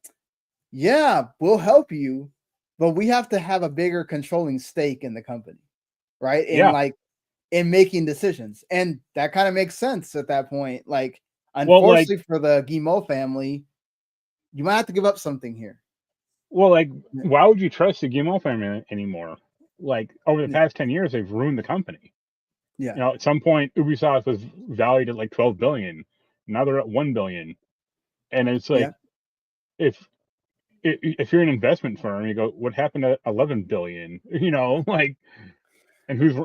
S1: yeah, we'll help you, but we have to have a bigger controlling stake in the company, right? And in making decisions. And that kind of makes sense at that point. Like, unfortunately for the Guillemot family, you might have to give up something here.
S2: Well, why would you trust the Guillemot family anymore? Like, over the past 10 years, they've ruined the company.
S1: Yeah.
S2: At some point, Ubisoft was valued at like 12 billion. Now they're at 1 billion. And it's like, if you're an investment firm, you go, what happened to 11 billion? And who's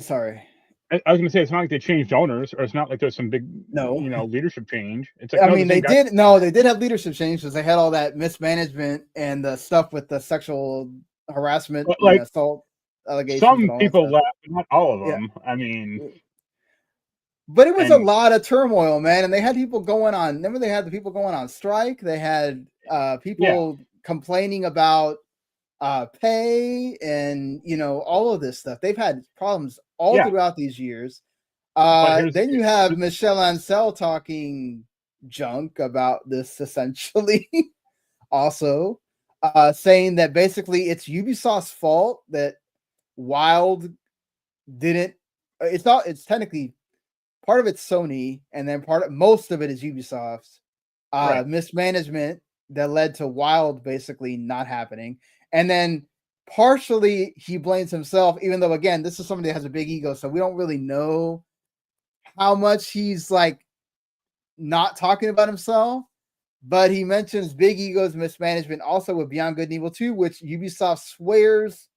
S1: sorry.
S2: I was gonna say, it's not like they changed owners, or it's not like there's some big leadership change. It's like,
S1: they did have leadership change because they had all that mismanagement and the stuff with the sexual harassment and assault allegations.
S2: Some people left, but not all of them. I mean,
S1: but it was a lot of turmoil, man, and they had people going on. Remember, they had the people going on strike. They had people complaining about pay and all of this stuff. They've had problems all throughout these years. Then you have Michelle Ancel talking junk about this, essentially, also saying that basically it's Ubisoft's fault that Wild didn't. It's technically part of it's Sony, and then most of it is Ubisoft's mismanagement that led to Wild basically not happening. And then partially he blames himself, even though, again, this is somebody that has a big ego, so we don't really know how much he's like not talking about himself. But he mentions big egos mismanagement also with Beyond Good and Evil 2, which Ubisoft swears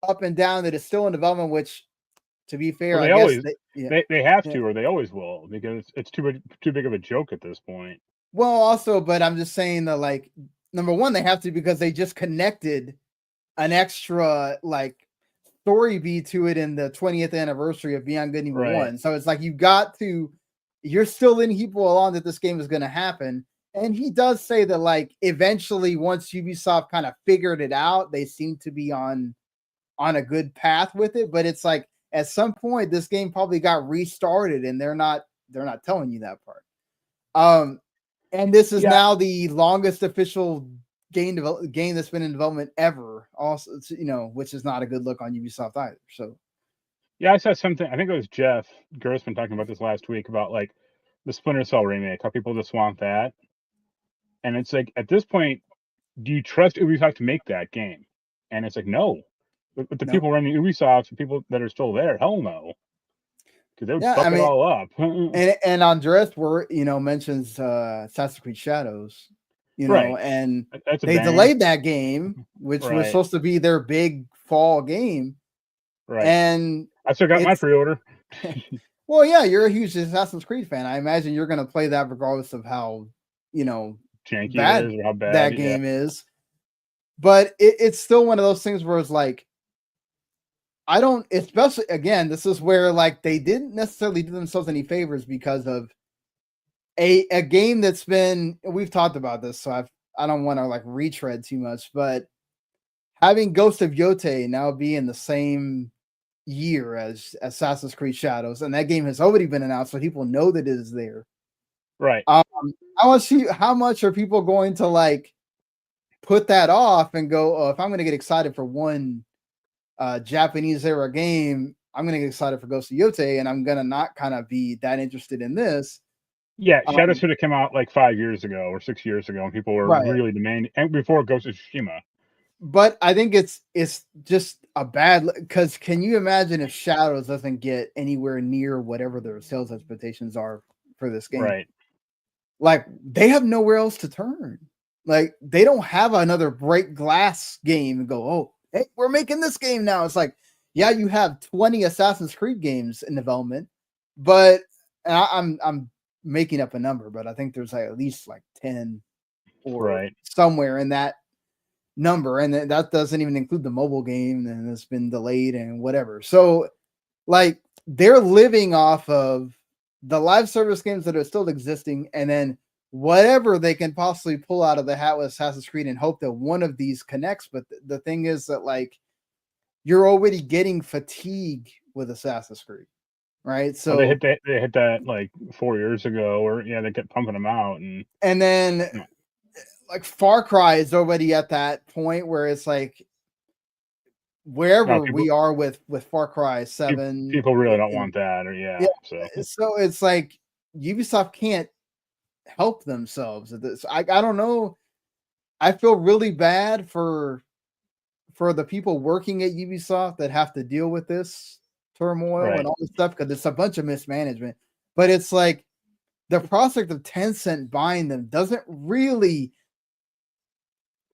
S1: up and down that it's still in development, which, to be fair,
S2: well,
S1: I guess
S2: they have to, or they always will, because it's too big of a joke at this point.
S1: Well, also, but I'm just saying that, like, number one, they have to because they just connected an extra like story beat to it in the 20th anniversary of Beyond Good and Evil 1. So it's like you're still leading people along that this game is going to happen. And he does say that, like, eventually, once Ubisoft kind of figured it out, they seem to be on a good path with it. But it's like at some point, this game probably got restarted, and they're not telling you that part. And this is now the longest official game that's been in development ever. Also, which is not a good look on Ubisoft either. So,
S2: Yeah, I saw something. I think it was Jeff Grossman talking about this last week about like the Splinter Cell remake, how people just want that. And it's like at this point, do you trust Ubisoft to make that game? And it's like no. But the
S1: No.
S2: people running Ubisoft, the people that are still there, hell no, because they would
S1: Yeah,
S2: fuck
S1: I
S2: it
S1: mean,
S2: all up.
S1: and Andres mentions Assassin's Creed Shadows,
S2: Right.
S1: and
S2: That's a
S1: they
S2: banger.
S1: delayed that game, which was
S2: Right.
S1: supposed to be their big fall game.
S2: Right.
S1: And
S2: I still got my
S1: it's
S2: pre-order.
S1: well, yeah, you're a huge Assassin's Creed fan. I imagine you're going to play that regardless of how
S2: Janky it
S1: bad
S2: is or how bad
S1: that game is. But it's still one of those things where it's like, I don't, especially again, this is where like they didn't necessarily do themselves any favors because of a game that's been, we've talked about this, so I don't want to like retread too much, but having Ghost of Yotei now be in the same year as Assassin's Creed Shadows, and that game has already been announced, so people know that it is there.
S2: Right.
S1: I want to see how much are people going to like put that off and go, oh, if I'm going to get excited for one Japanese era game, I'm going to get excited for Ghost of Yotei, and I'm going to not kind of be that interested in this.
S2: Yeah, Shadows should have come out like 5 years ago or 6 years ago, and people were really demanding, and before Ghost of Tsushima.
S1: But I think it's just a bad, because can you imagine if Shadows doesn't get anywhere near whatever their sales expectations are for this game?
S2: Right.
S1: Like they have nowhere else to turn. Like they don't have another break glass game and go, oh, hey, we're making this game now. It's like, yeah, you have 20 Assassin's Creed games in development, but I'm making up a number, but I think there's like at least like 10 or somewhere in that number, and that doesn't even include the mobile game, and it's been delayed and whatever. So like they're living off of the live service games that are still existing, and then whatever they can possibly pull out of the hat with Assassin's Creed and hope that one of these connects. But the thing is that like you're already getting fatigue with Assassin's Creed, right? So
S2: they hit that like 4 years ago, or they kept pumping them out,
S1: and then like Far Cry is already at that point where it's like wherever we are with Far Cry 7,
S2: people really don't want that, or
S1: so it's like Ubisoft can't help themselves at this. I don't know. I feel really bad for the people working at Ubisoft that have to deal with this turmoil and all this stuff, because it's a bunch of mismanagement. But it's like the prospect of Tencent buying them doesn't really,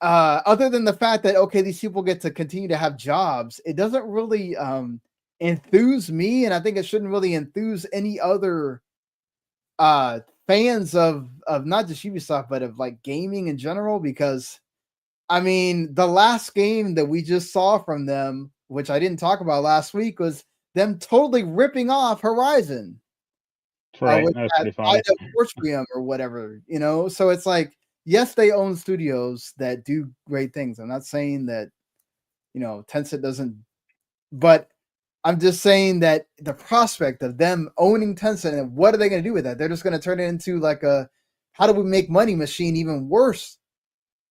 S1: other than the fact that okay, these people get to continue to have jobs, it doesn't really enthuse me, and I think it shouldn't really enthuse any other fans of not just Ubisoft but of like gaming in general, because I mean the last game that we just saw from them, which I didn't talk about last week, was them totally ripping off Horizon.
S2: Right, that's pretty funny.
S1: Or whatever, so it's like, yes, they own studios that do great things. I'm not saying that Tencent doesn't, but I'm just saying that the prospect of them owning Tencent, and what are they going to do with that? They're just going to turn it into like a how do we make money machine, even worse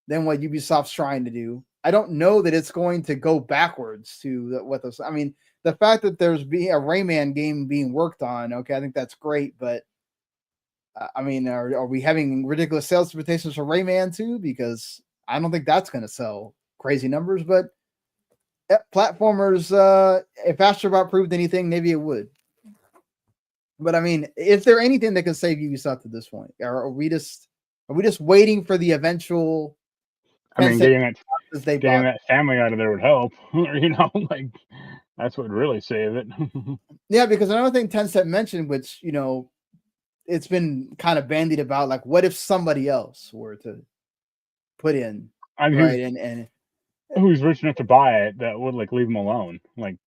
S1: than what Ubisoft's trying to do. I don't know that it's going to go backwards to what those. I mean, the fact that there's being a Rayman game being worked on, okay, I think that's great, but I mean, are we having ridiculous sales expectations for Rayman too? Because I don't think that's going to sell crazy numbers, but platformers, if Astrobot proved anything, maybe it would. But I mean, is there anything that can save Ubisoft at this point? Or are we just waiting for the eventual?
S2: I mean, getting that family out of there would help. Like that's what would really save it.
S1: Yeah, because another thing Tencent mentioned, which it's been kind of bandied about, like what if somebody else were to put in, right? And
S2: who's rich enough to buy it that would like leave them alone? Like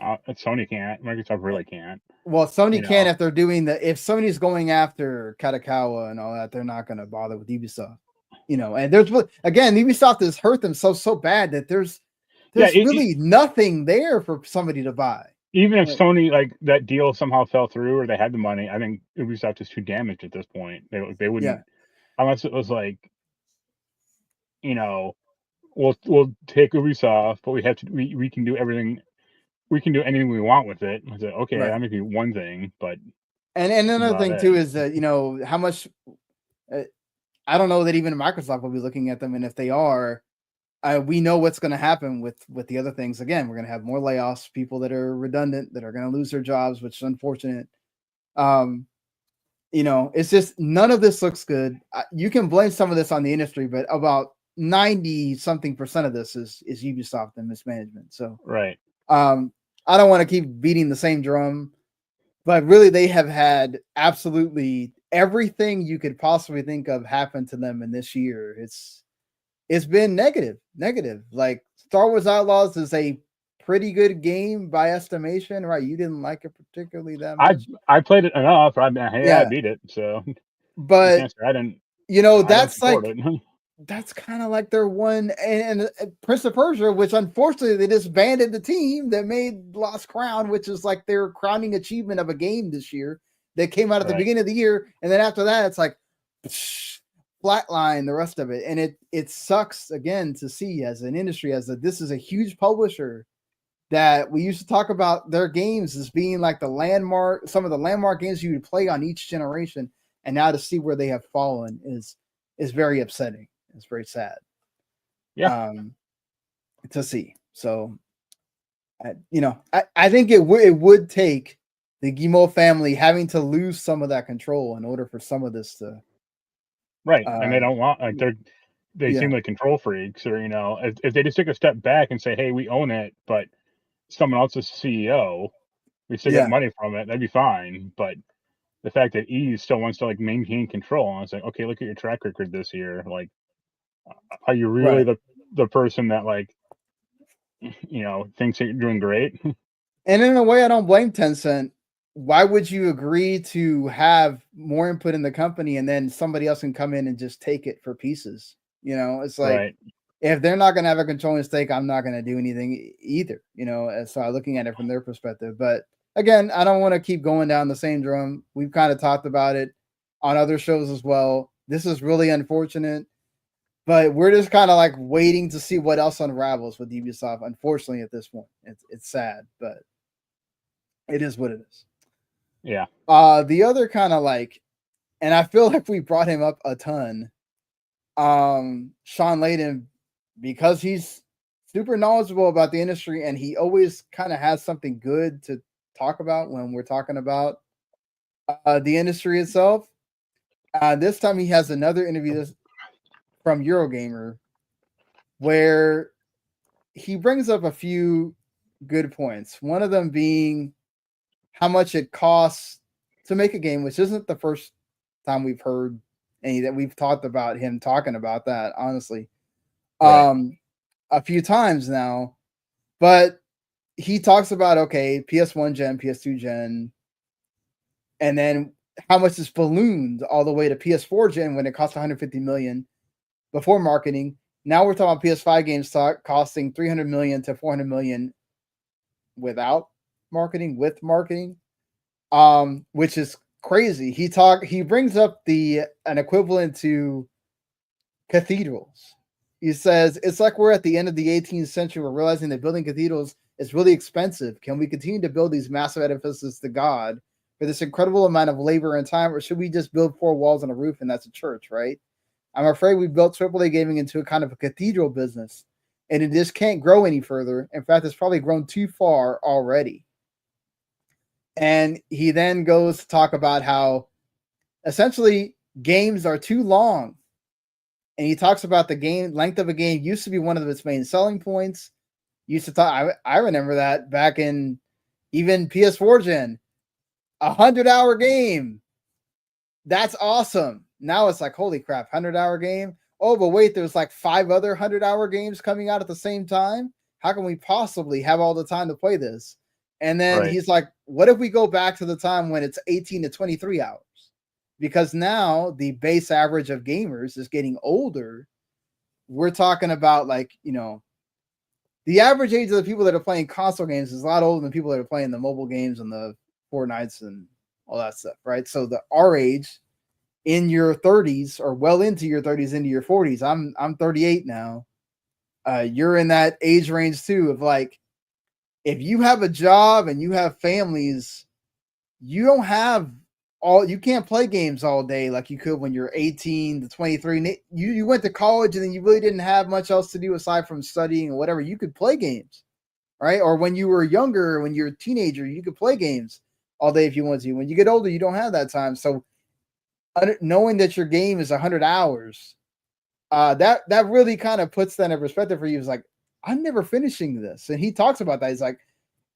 S2: Sony can't, Microsoft really can't.
S1: Well, Sony can if they're doing if Sony's going after Katakawa and all that, they're not going to bother with Ubisoft. And there's again, Ubisoft has hurt themselves so bad that there's really nothing there for somebody to buy.
S2: Even if Sony, like that deal somehow fell through or they had the money, I think Ubisoft is too damaged at this point. They wouldn't, unless it was like, we'll take Ubisoft, but we have to we can do everything we can do anything we want with it. I said, okay,
S1: Right.
S2: that may be one thing, but
S1: And another thing too is that how much I don't know that even Microsoft will be looking at them, and if they are, we know what's going to happen with the other things. Again, we're going to have more layoffs, people that are redundant that are going to lose their jobs, which is unfortunate. It's just none of this looks good. You can blame some of this on the industry, but about 90-something% of this is Ubisoft and mismanagement. So,
S2: right.
S1: I don't want to keep beating the same drum, but really they have had absolutely everything you could possibly think of happen to them in this year. It's been negative. Like Star Wars Outlaws is a pretty good game by estimation, right? You didn't like it particularly that much.
S2: I played it enough. I beat it, so
S1: but
S2: I didn't.
S1: That's like
S2: it.
S1: that's kind of like their one and Prince of Persia, which unfortunately they disbanded the team that made Lost Crown, which is like their crowning achievement of a game this year that came out at the beginning of the year, and then after that it's like flatline the rest of it, and it sucks again to see as an industry this is a huge publisher that we used to talk about their games as being like the landmark, some of the landmark games you would play on each generation, and now to see where they have fallen is very upsetting. It's very sad.
S2: Yeah.
S1: To see. So, I think it would take the Guillemot family having to lose some of that control in order for some of this to.
S2: Right, and they don't want they seem like control freaks, or if they just took a step back and say, "Hey, we own it, but someone else is CEO, we still get money from it," that'd be fine. But the fact that E still wants to maintain control, and it's like, okay, look at your track record this year. Like, are you really the person that thinks that you're doing great?
S1: And in a way, I don't blame Tencent. Why would you agree to have more input in the company and then somebody else can come in and just take it for pieces? It's like if they're not going to have a controlling stake, I'm not going to do anything either. So looking at it from their perspective. But again, I don't want to keep going down the same drum. We've kind of talked about it on other shows as well. This is really unfortunate. But we're just kind of waiting to see what else unravels with Ubisoft. Unfortunately, at this point, it's sad, but it is what it is.
S2: Yeah.
S1: The other kind of and I feel like we brought him up a ton. Shawn Layden, because he's super knowledgeable about the industry and he always kind of has something good to talk about when we're talking about the industry itself. This time he has another interview from Eurogamer where he brings up a few good points. One of them being how much it costs to make a game, which isn't the first time we've heard any that we've talked about him talking about that, honestly. A few times now. But he talks about PS1 gen, PS2 gen, and then how much is ballooned all the way to PS4 gen when it costs 150 million before marketing. Now we're talking about PS5 games costing 300 million to 400 million without marketing, with marketing, which is crazy. He brings up an equivalent to cathedrals. He says it's like we're at the end of the 18th century. We're realizing that building cathedrals is really expensive. Can we continue to build these massive edifices to God for this incredible amount of labor and time, or should we just build 4 walls and a roof and that's a church, right? I'm afraid we built AAA gaming into a kind of a cathedral business, and it just can't grow any further. In fact, it's probably grown too far already. And he then goes to talk about how essentially games are too long. And he talks about the game length of a game used to be one of its main selling points. Used to talk, I remember that back in even PS4 gen, 100-hour game. That's awesome. Now it's like, holy crap, 100-hour game. Oh, but wait, there's 5 other 100-hour games coming out at the same time. How can we possibly have all the time to play this? And then he's like, what if we go back to the time when it's 18 to 23 hours? Because now the base average of gamers is getting older. We're talking about the average age of the people that are playing console games is a lot older than people that are playing the mobile games and the Fortnites and all that stuff, right? So our age in your 30s or well into your 30s, into your 40s. I'm 38 now. You're in that age range too of if you have a job and you have families, you don't have you can't play games all day like you could when you're 18 to 23. You went to college and then you really didn't have much else to do aside from studying or whatever. You could play games, right? Or when you were younger, when you're a teenager, you could play games all day if you want to. When you get older, you don't have that time. So knowing that your game is 100 hours, that really kind of puts that in perspective for you. It's like, I'm never finishing this. And he talks about that. He's like,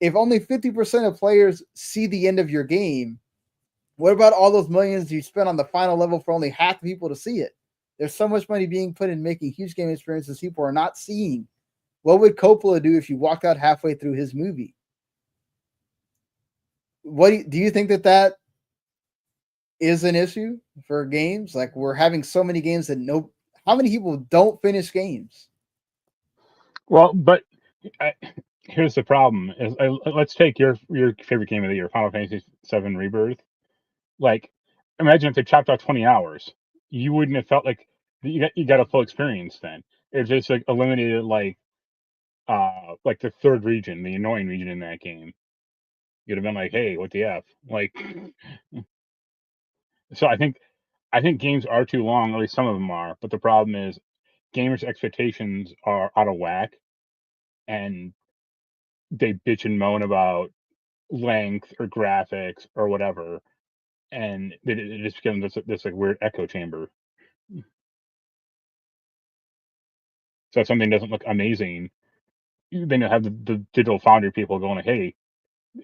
S1: if only 50% of players see the end of your game, what about all those millions you spent on the final level for only half the people to see it? There's so much money being put in making huge game experiences people are not seeing. What would Coppola do if you walked out halfway through his movie? What do you think that is an issue for games? Like, we're having so many games that how many people don't finish games?
S2: Well, but here's the problem: let's take your favorite game of the year, Final Fantasy VII Rebirth. Like, imagine if they chopped out 20 hours, you wouldn't have felt like you got a full experience. Then it just like eliminated like the third region, the annoying region in that game. You'd have been like, hey, what the F? Like, so I think games are too long. At least some of them are. But the problem is, gamers' expectations are out of whack, and they bitch and moan about length or graphics or whatever, and it just becomes this like weird echo chamber. So if something doesn't look amazing, then you'll have the Digital Foundry people going like, hey,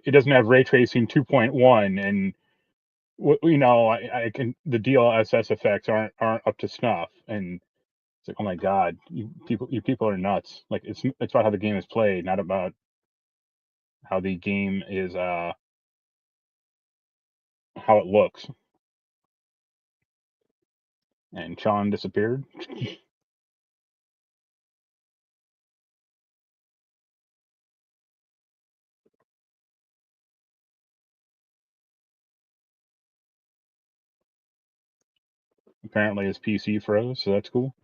S2: it doesn't have ray tracing 2.1, and the DLSS effects aren't up to snuff, and it's like, oh my god, you people are nuts. Like, it's about how the game is played, not about how the game is how it looks. And Shawn disappeared. Apparently his PC froze, so that's cool.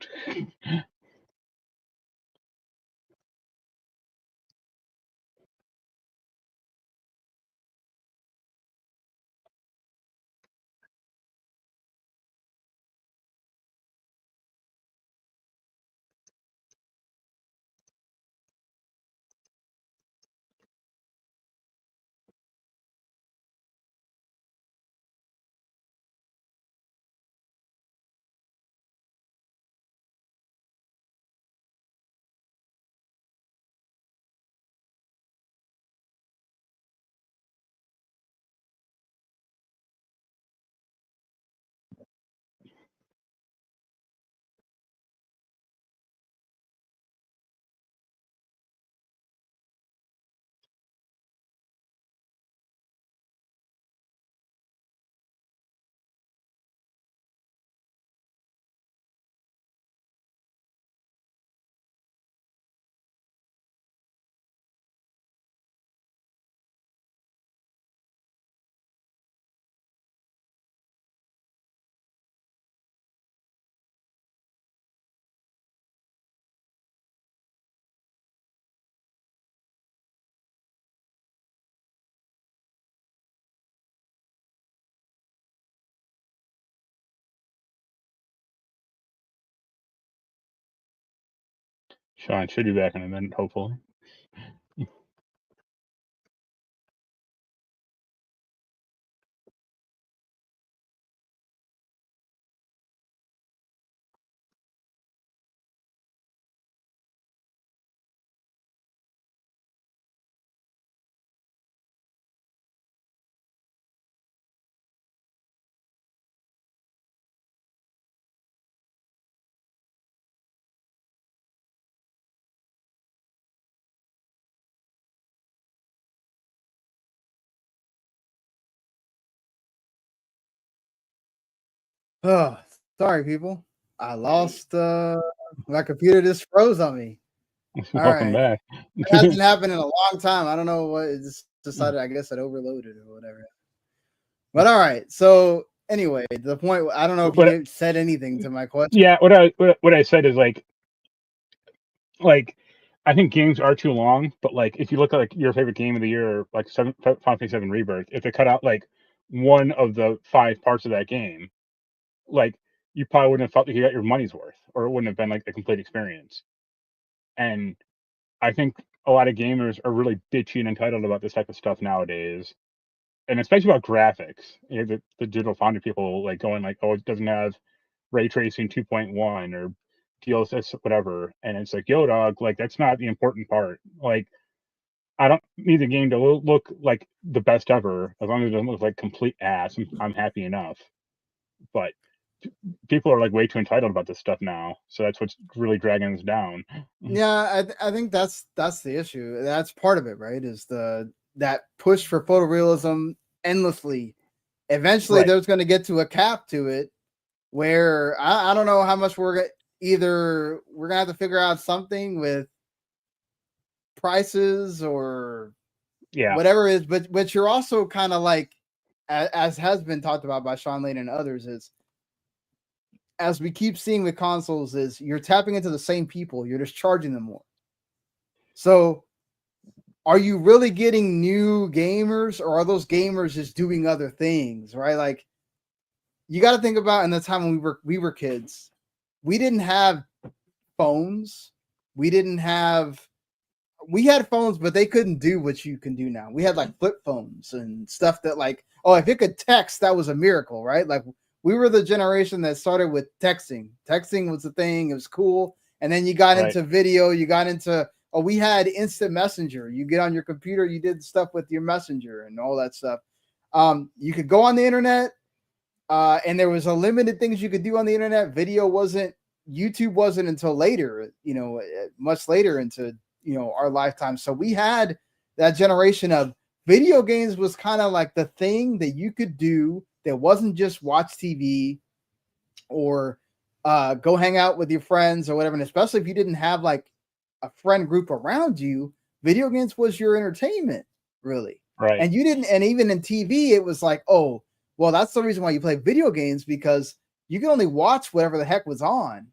S2: Shawn should be back in a minute, hopefully.
S1: Oh, sorry, people. I lost my computer just froze on me. All
S2: Welcome
S1: right.
S2: back.
S1: It hasn't happened in a long time. I don't know what it just decided. I guess it overloaded or whatever. But all right. So anyway, the point. I don't know if you said anything to my question.
S2: Yeah, what I said is like I think games are too long, but like if you look at like your favorite game of the year, like Final Fantasy 7 Rebirth, if they cut out like one of the 5 parts of that game, like you probably wouldn't have felt like you got your money's worth, or it wouldn't have been like a complete experience. And I think a lot of gamers are really bitchy and entitled about this type of stuff nowadays, and especially about graphics. You know, the digital foundry people like going like, "Oh, it doesn't have ray tracing 2.1 or DLSS whatever," and it's like, "Yo, dog, like that's not the important part. Like, I don't need the game to look like the best ever as long as it doesn't look like complete ass. I'm happy enough." But people are like way too entitled about this stuff now, so that's what's really dragging us down.
S1: Yeah, I think that's the issue. That's part of it, right? Is that push for photorealism endlessly. Eventually,
S2: Right.
S1: there's going to get to a cap to it where I don't know how much we're gonna have to figure out something with prices or
S2: Yeah.
S1: whatever it is, but you're also kind of like, as has been talked about by Shawn Layden and others, is as we keep seeing with consoles, is you're tapping into the same people, you're just charging them more. So are you really getting new gamers, or are those gamers just doing other things, right? Like, you got to think about in the time when we were kids, we didn't have phones. We had phones, but they couldn't do what you can do now. We had like flip phones and stuff that, like, oh, if it could text, that was a miracle, right? Like, we were the generation that started with texting. Texting was the thing. It was cool. And then you got
S2: Right.
S1: into video. You got into, we had instant messenger. You get on your computer, you did stuff with your messenger and all that stuff. You could go on the internet, and there was a limited things you could do on the internet. YouTube wasn't until later, much later into, our lifetime. So we had that generation of video games was kind of like the thing that you could do that wasn't just watch TV or go hang out with your friends or whatever. And especially if you didn't have like a friend group around you, video games was your entertainment, really.
S2: Right.
S1: And you didn't, and even in TV, it was like, oh, well, that's the reason why you play video games, because you can only watch whatever the heck was on,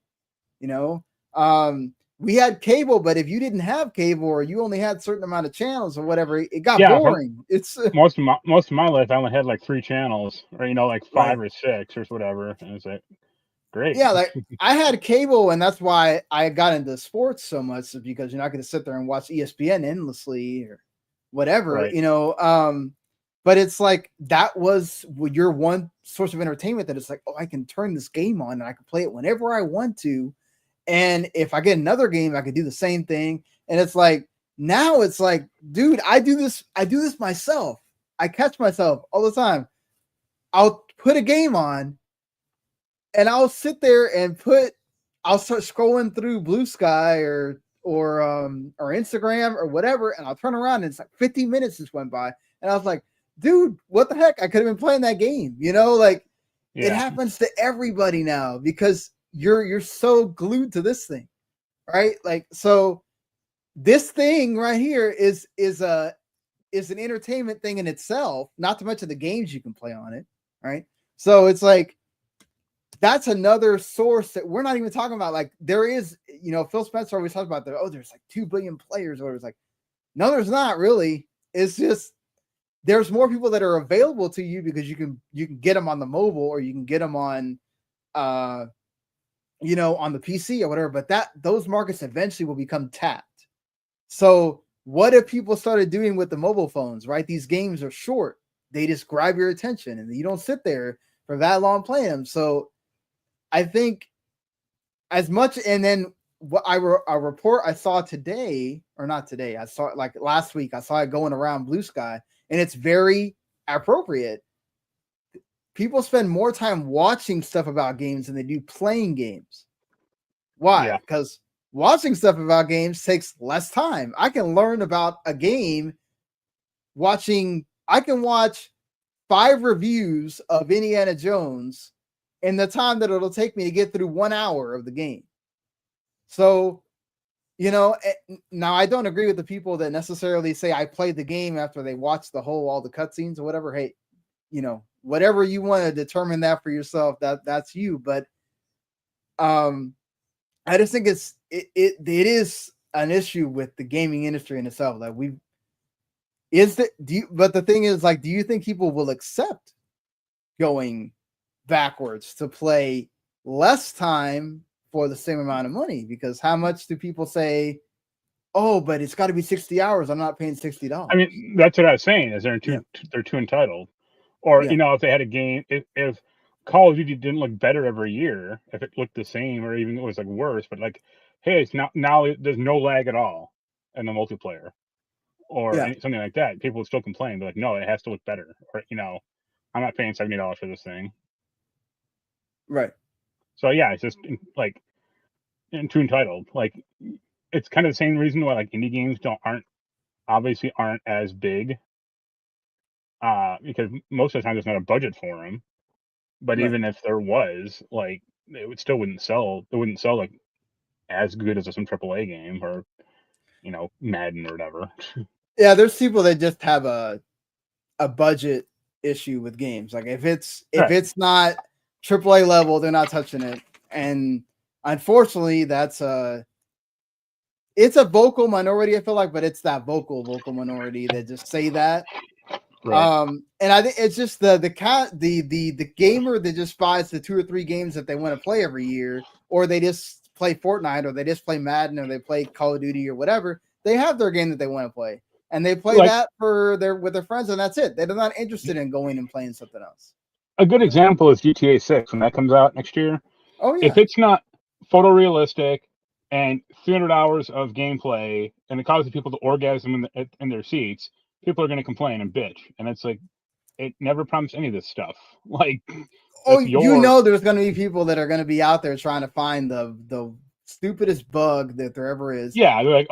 S1: we had cable, but if you didn't have cable or you only had a certain amount of channels or whatever, it got boring. It's
S2: most of my life, I only had like 3 channels, or like 5
S1: right.
S2: or 6 or whatever, and it's like great.
S1: Yeah, like I had cable, and that's why I got into sports so much, because you're not going to sit there and watch ESPN endlessly or whatever,
S2: Right.
S1: But it's like that was your one source of entertainment, that it's like, oh, I can turn this game on and I can play it whenever I want to. And if I get another game, I could do the same thing. And it's like, now it's like, dude, I do this myself. I catch myself all the time. I'll put a game on and I'll sit there and I'll start scrolling through Blue Sky or Instagram or whatever. And I'll turn around and it's like 15 minutes just went by. And I was like, dude, what the heck? I could have been playing that game, It happens to everybody now because you're so glued to this thing, right? Like, so this thing right here is an entertainment thing in itself, not to mention the games you can play on it, right? So it's like, that's another source that we're not even talking about. Like, there is, Phil Spencer always talks about there's like 2 billion players, or it's like, no, there's not really. It's just, there's more people that are available to you because you can get them on the mobile, or you can get them on on the PC or whatever, but those markets eventually will become tapped. So what if people started doing with the mobile phones, right? These games are short. They just grab your attention and you don't sit there for that long playing them. So I think as much, and then what a report I saw today, or not today, I saw it like last week, I saw it going around Blue Sky, and it's very appropriate. People spend more time watching stuff about games than they do playing games. Why? Because watching stuff about games takes less time. I can learn about a game I can watch 5 reviews of Indiana Jones in the time that it'll take me to get through 1 hour of the game. So, now I don't agree with the people that necessarily say I played the game after they watched all the cutscenes or whatever. Hey, whatever you want to determine that for yourself, that's you. But I just think it is an issue with the gaming industry in itself. Like but the thing is, like, do you think people will accept going backwards to play less time for the same amount of money? Because how much do people say, oh, but it's got to be 60 hours. I'm not paying $60.
S2: I mean, that's what I was saying. Is they're too entitled, or
S1: Yeah.
S2: if they had a game, if Call of Duty didn't look better every year, if it looked the same, or even it was like worse, but like, hey, it's now there's no lag at all in the multiplayer, or something like that, people would still complain, but like, no, it has to look better, or I'm not paying $70 for this thing.
S1: Right.
S2: So yeah, it's just like too entitled. Like, it's kind of the same reason why like indie games aren't as big, because most of the time there's not a budget for them. But even if there was, like, it wouldn't sell. It wouldn't sell like as good as some AAA game, or Madden or whatever.
S1: Yeah, there's people that just have a budget issue with games. Like if it's not AAA level, they're not touching it. And unfortunately, it's a vocal minority, I feel like, but it's that vocal minority that just say that.
S2: Right.
S1: And I think it's just the gamer that just buys the 2 or 3 games that they want to play every year, or they just play Fortnite, or they just play Madden, or they play Call of Duty or whatever. They have their game that they want to play, and they play that with their friends, and that's it. They're not interested in going and playing something else.
S2: A good example is GTA 6 when that comes out next year.
S1: Oh yeah.
S2: If it's not photorealistic and 300 hours of gameplay, and it causes people to orgasm in their seats, people are going to complain and bitch. And it's like, it never promised any of this stuff. Like,
S1: there's going to be people that are going to be out there trying to find the stupidest bug that there ever is.
S2: Yeah, they're like,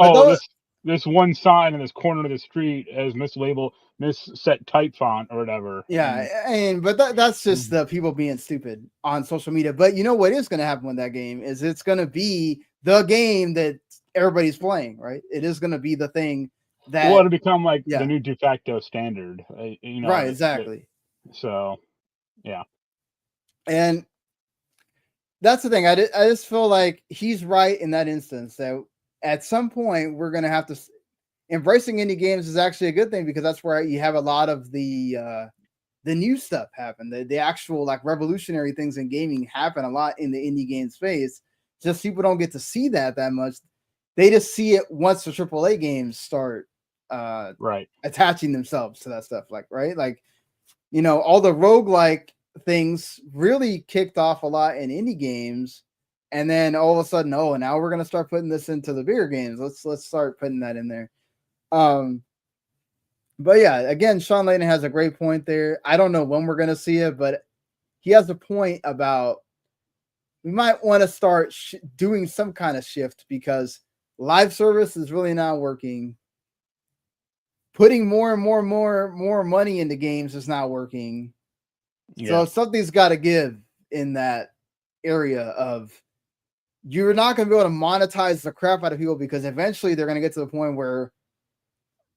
S2: this one sign in this corner of the street has misset type font or whatever.
S1: Yeah, but that's just the people being stupid on social media. But you know what is going to happen with that game is it's going to be the game that everybody's playing, right? It is going to be the thing that
S2: it'll become like the new de facto standard,
S1: right? Exactly.
S2: So, yeah,
S1: and that's the thing. I just feel like he's right in that instance that at some point we're going to have to. Embracing indie games is actually a good thing, because that's where you have a lot of the new stuff happen. The actual like revolutionary things in gaming happen a lot in the indie game space. Just people don't get to see that much. They just see it once the AAA games start attaching themselves to that stuff. Like, right? Like, all the roguelike things really kicked off a lot in indie games. And then all of a sudden, now we're going to start putting this into the bigger games. Let's start putting that in there. But yeah, again, Shawn Layden has a great point there. I don't know when we're going to see it, but he has a point about we might want to start doing some kind of shift, because live service is really not working. Putting more and more money into games is not working. Yeah. So something's got to give in that area of you're not going to be able to monetize the crap out of people, because eventually they're going to get to the point where,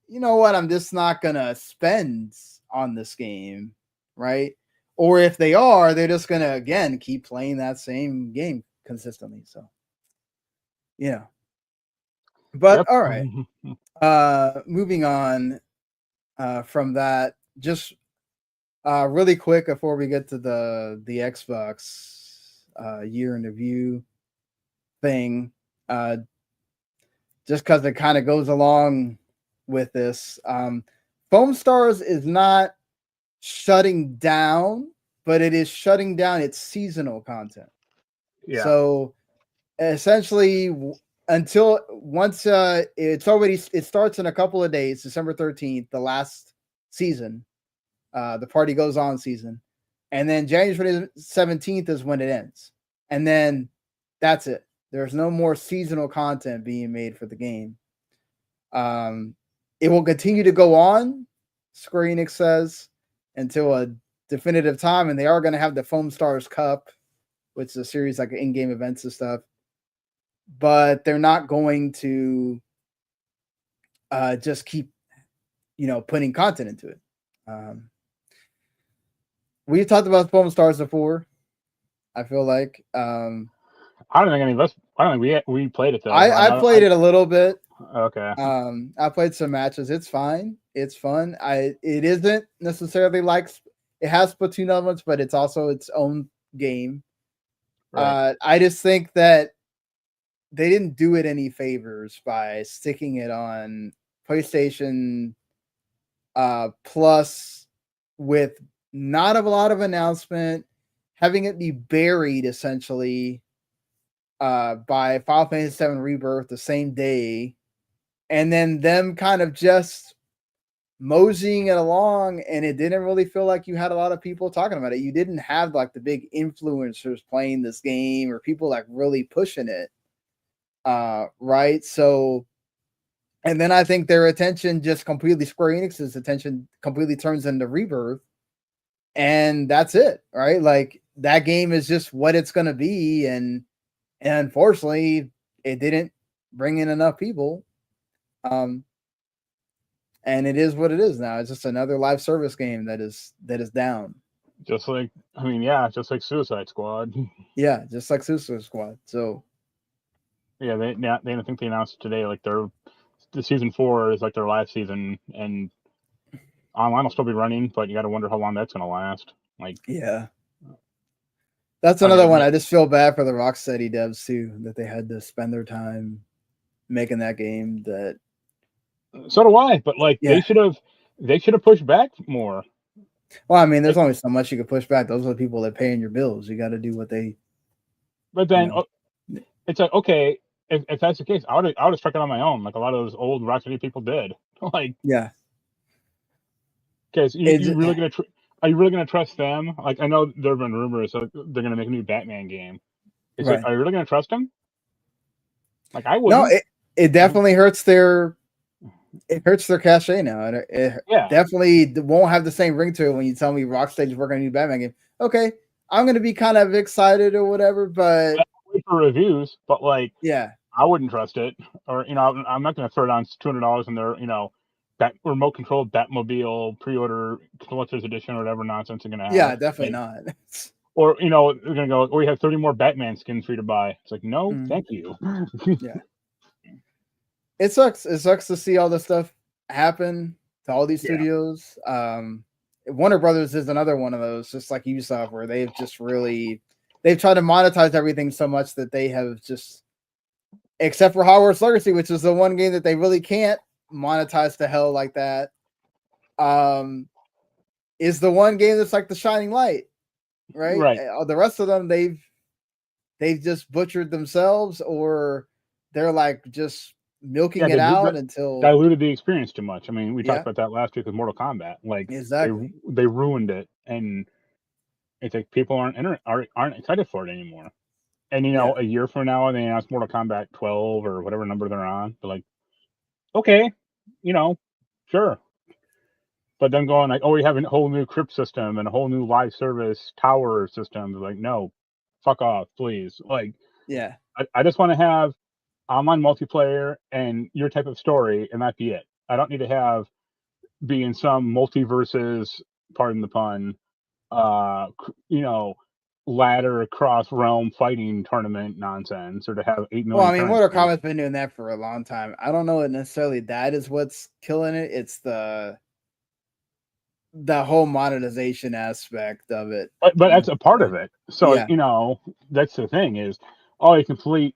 S1: you know what, I'm just not going to spend on this game, right? Or if they are, they're just going to, again, keep playing that same game consistently. So, yeah. But, all right. Moving on from that, just really quick before we get to the Xbox year in review thing, just because it kind of goes along with this. Foamstars is not shutting down, but it is shutting down its seasonal content. Yeah. So essentially, once it starts in a couple of days, December 13th, the last season, the Party Goes On season, and then January 17th is when it ends, and then that's it. There's no more seasonal content being made for the game. It will continue to go on, Square Enix says, until a definitive time, and they are going to have the Foamstars Cup, which is a series like in-game events and stuff. But they're not going to just keep, putting content into it. We've talked about Foamstars before, I feel like.
S2: I don't think any of us. I don't think we played it though.
S1: I played it a little bit.
S2: Okay.
S1: I played some matches. It's fine. It's fun. It isn't necessarily like it has Splatoon elements, but it's also its own game.
S2: Right.
S1: I just think that they didn't do it any favors by sticking it on PlayStation Plus with not a lot of announcement, having it be buried essentially by Final Fantasy VII Rebirth the same day, and then them kind of just moseying it along, and it didn't really feel like you had a lot of people talking about it. You didn't have like the big influencers playing this game or people like really pushing it. Right. So, and then I think their attention just completely, Square Enix's attention completely turns into Rebirth, and that's it. Right. Like that game is just what it's going to be. And unfortunately, it didn't bring in enough people. And it is what it is now. It's just another live service game that is down.
S2: Just like Suicide Squad.
S1: Yeah, just like Suicide Squad. So
S2: yeah, I think they announced today like the season 4 is like their last season, and online will still be running, but you got to wonder how long that's going to last. Like,
S1: yeah, that's another one. I just feel bad for the Rocksteady devs too, that they had to spend their time making that game. That
S2: so do I, but like they should have pushed back more.
S1: Well, I mean, there's only so much you can push back. Those are the people that paying your bills. You got to do what they.
S2: But then it's like, okay, if that's the case, I would have struck it on my own, like a lot of those old Rocksteady people did. Like,
S1: yeah.
S2: Okay, so are you really gonna trust them? Like, I know there have been rumors that they're gonna make a new Batman game. Are you really gonna trust them? Like, I wouldn't.
S1: No, it definitely hurts their. It hurts their cachet now. It definitely won't have the same ring to it when you tell me Rocksteady's working on a new Batman game. Okay, I'm gonna be kind of excited or whatever, but
S2: I'll wait for reviews. But like,
S1: yeah,
S2: I wouldn't trust it. Or I'm not gonna throw down $200 in their remote controlled Batmobile pre-order collector's edition or whatever nonsense they're gonna have.
S1: Yeah, definitely not.
S2: Or they're gonna go, we have 30 more Batman skins for you to buy. It's like, no, thank you.
S1: Yeah. It sucks. It sucks to see all this stuff happen to all these studios. Warner Brothers is another one of those, just like Ubisoft, where they've tried to monetize everything so much that they have just, except for Hogwarts Legacy, which is the one game that they really can't monetize to hell like that, is the one game that's like the shining light, right? The rest of them, they've just butchered themselves, or they're like just milking it out until
S2: diluted the experience too much. I mean, we talked about that last week with Mortal Kombat. Like,
S1: exactly,
S2: they ruined it, and it's like people aren't excited for it anymore. And a year from now, they announce Mortal Kombat 12 or whatever number they're on. They're like, okay, sure. But then going like, oh, we have a whole new crypt system and a whole new live service tower system. They're like, no, fuck off, please. Like,
S1: yeah,
S2: I just want to have online multiplayer and your type of story, and that be it. I don't need to be in some multiverses, pardon the pun, ladder across realm fighting tournament nonsense, or to have 8 million.
S1: Well, I mean, Mortal Kombat's been doing that for a long time. I don't know if necessarily that is what's killing it. It's the whole monetization aspect of it.
S2: But that's a part of it. So that's the thing is, you complete.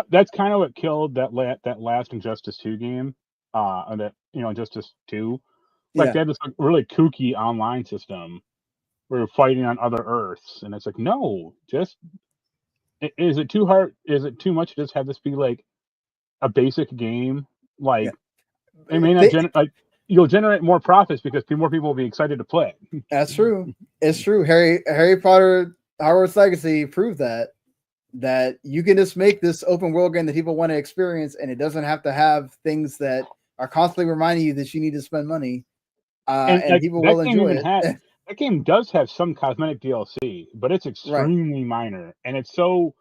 S2: That's kind of what killed that last Injustice 2 game, and that Injustice 2. Like, they had this like really kooky online system where you're fighting on other Earths, and it's like, no, just is it too hard? Is it too much to just have this be like a basic game? Like, it may not you'll generate more profits because more people will be excited to play.
S1: That's true. It's true. Harry Potter Hogwarts Legacy proved that you can just make this open world game that people want to experience, and it doesn't have to have things that are constantly reminding you that you need to spend money, and people will enjoy it.
S2: That game does have some cosmetic DLC, but it's extremely minor, and it's so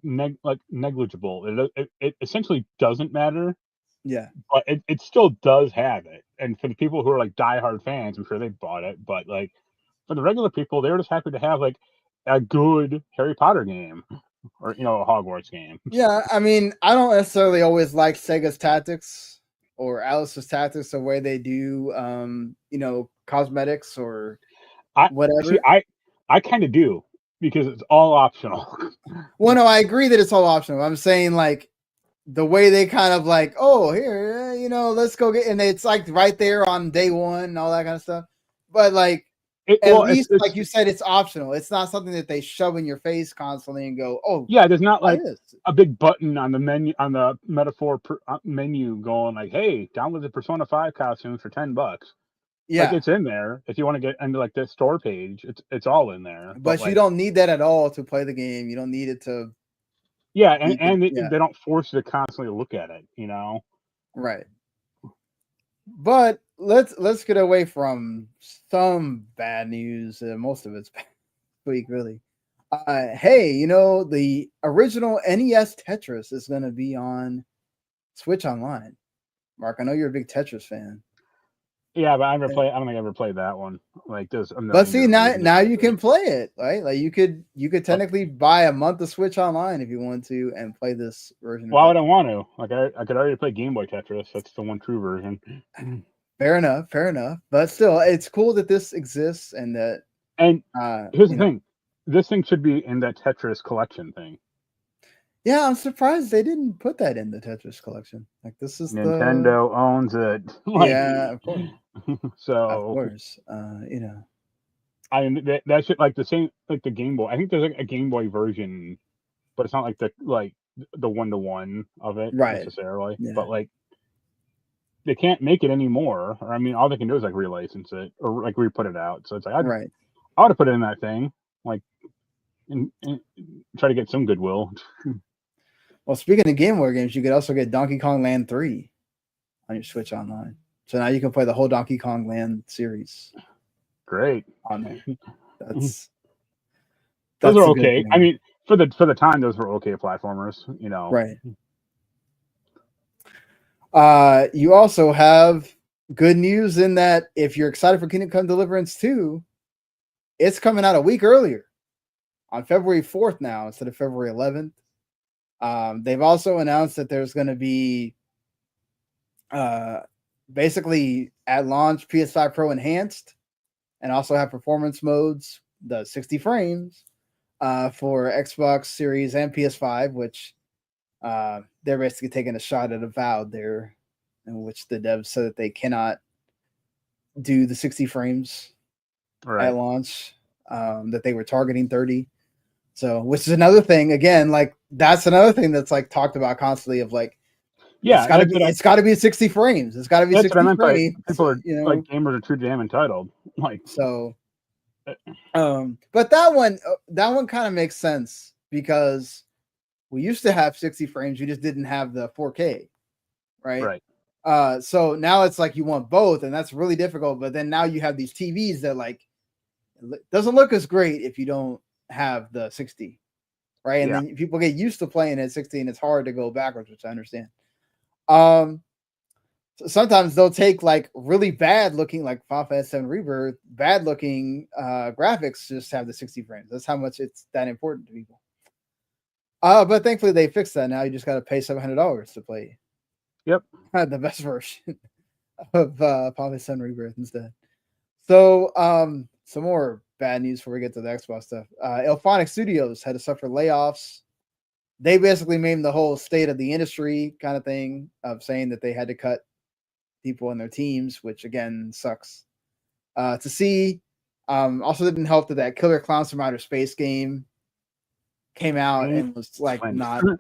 S2: negligible. It essentially doesn't matter.
S1: Yeah,
S2: but it still does have it, and for the people who are like diehard fans, I'm sure they bought it. But like for the regular people, they were just happy to have like a good Harry Potter game, or a Hogwarts game.
S1: Yeah, I mean, I don't necessarily always like Sega's tactics or Alice's tactics, the way they do, cosmetics or
S2: I
S1: whatever.
S2: I kind of do, because it's all optional.
S1: Well, no, I agree that it's all optional. I'm saying like the way they kind of like, oh, here, let's go get, and it's like right there on day one and all that kind of stuff. But like, at least, like you said, it's optional. It's not something that they shove in your face constantly and go, oh,
S2: yeah, there's not like
S1: this.
S2: a big button on the menu, on the metaphor menu going like, hey, download the Persona 5 costumes for $10.
S1: Yeah,
S2: like, it's in there. If you want to get into like the store page, it's all in there.
S1: but
S2: like,
S1: you don't need that at all to play the game. You don't need it to.
S2: Yeah, and they don't force you to constantly look at it,
S1: Right. But let's get away from some bad news. Most of it's bad week, really. Hey, the original NES Tetris is going to be on Switch Online. Mark, I know you're a big Tetris fan.
S2: Yeah, but I don't think I ever played that one. Like this.
S1: But see, now you can play it, right? Like you could technically buy a month of Switch Online if you want to and play this version.
S2: Why would I want to? Like I could already play Game Boy Tetris. That's the one true version.
S1: Fair enough. But still, it's cool that this exists and that.
S2: And here's the thing: this thing should be in that Tetris collection thing.
S1: Yeah, I'm surprised they didn't put that in the Tetris collection. Like this is
S2: Nintendo owns it.
S1: Yeah, of course.
S2: So
S1: of course,
S2: I mean that shit, like the same, like the Game Boy. I think there's like a Game Boy version, but it's not like the 1-to-1 of it necessarily.
S1: Yeah.
S2: But like they can't make it anymore. Or I mean, all they can do is like relicense it or like re-put it out. So it's like I ought to put it in that thing, like, and try to get some goodwill.
S1: Well, speaking of Game Boy games, you could also get Donkey Kong Land 3 on your Switch Online. So now you can play the whole Donkey Kong Land series.
S2: Great.
S1: On there. That's
S2: those are okay. I mean, for the time, those were okay platformers,
S1: Right. You also have good news in that if you're excited for Come Deliverance 2, it's coming out a week earlier on February 4th now instead of February 11th. They've also announced that there's going to be basically at launch PS5 Pro Enhanced and also have performance modes, the 60 frames for Xbox Series and PS5, which they're basically taking a shot at Avowed there, in which the devs said that they cannot do the 60 frames at launch, that they were targeting 30. So, which is another thing, again, like that's another thing that's like talked about constantly of like,
S2: yeah,
S1: it's got to be 60 frames. It's got to be 60 frames.
S2: People are like, gamers are too damn entitled. Like,
S1: so, but that one kind of makes sense because we used to have 60 frames. We just didn't have the 4K, right? So now it's like you want both, and that's really difficult. But then now you have these TVs that like doesn't look as great if you don't have the 60, right? And then people get used to playing at 60, and it's hard to go backwards, which I understand. So sometimes they'll take like really bad looking, like Final Fantasy VII Rebirth, bad looking graphics, just have the 60 frames. That's how much it's that important to people. But thankfully they fixed that. Now you just got to pay $700 to play.
S2: Yep,
S1: the best version of Final Fantasy VII Rebirth instead. So some more bad news before we get to the Xbox stuff. Illfonic Studios had to suffer layoffs. They basically made the whole state of the industry kind of thing of saying that they had to cut people in their teams, which again sucks to see. Also didn't help that Killer Clowns from Outer Space game came out and was like not good.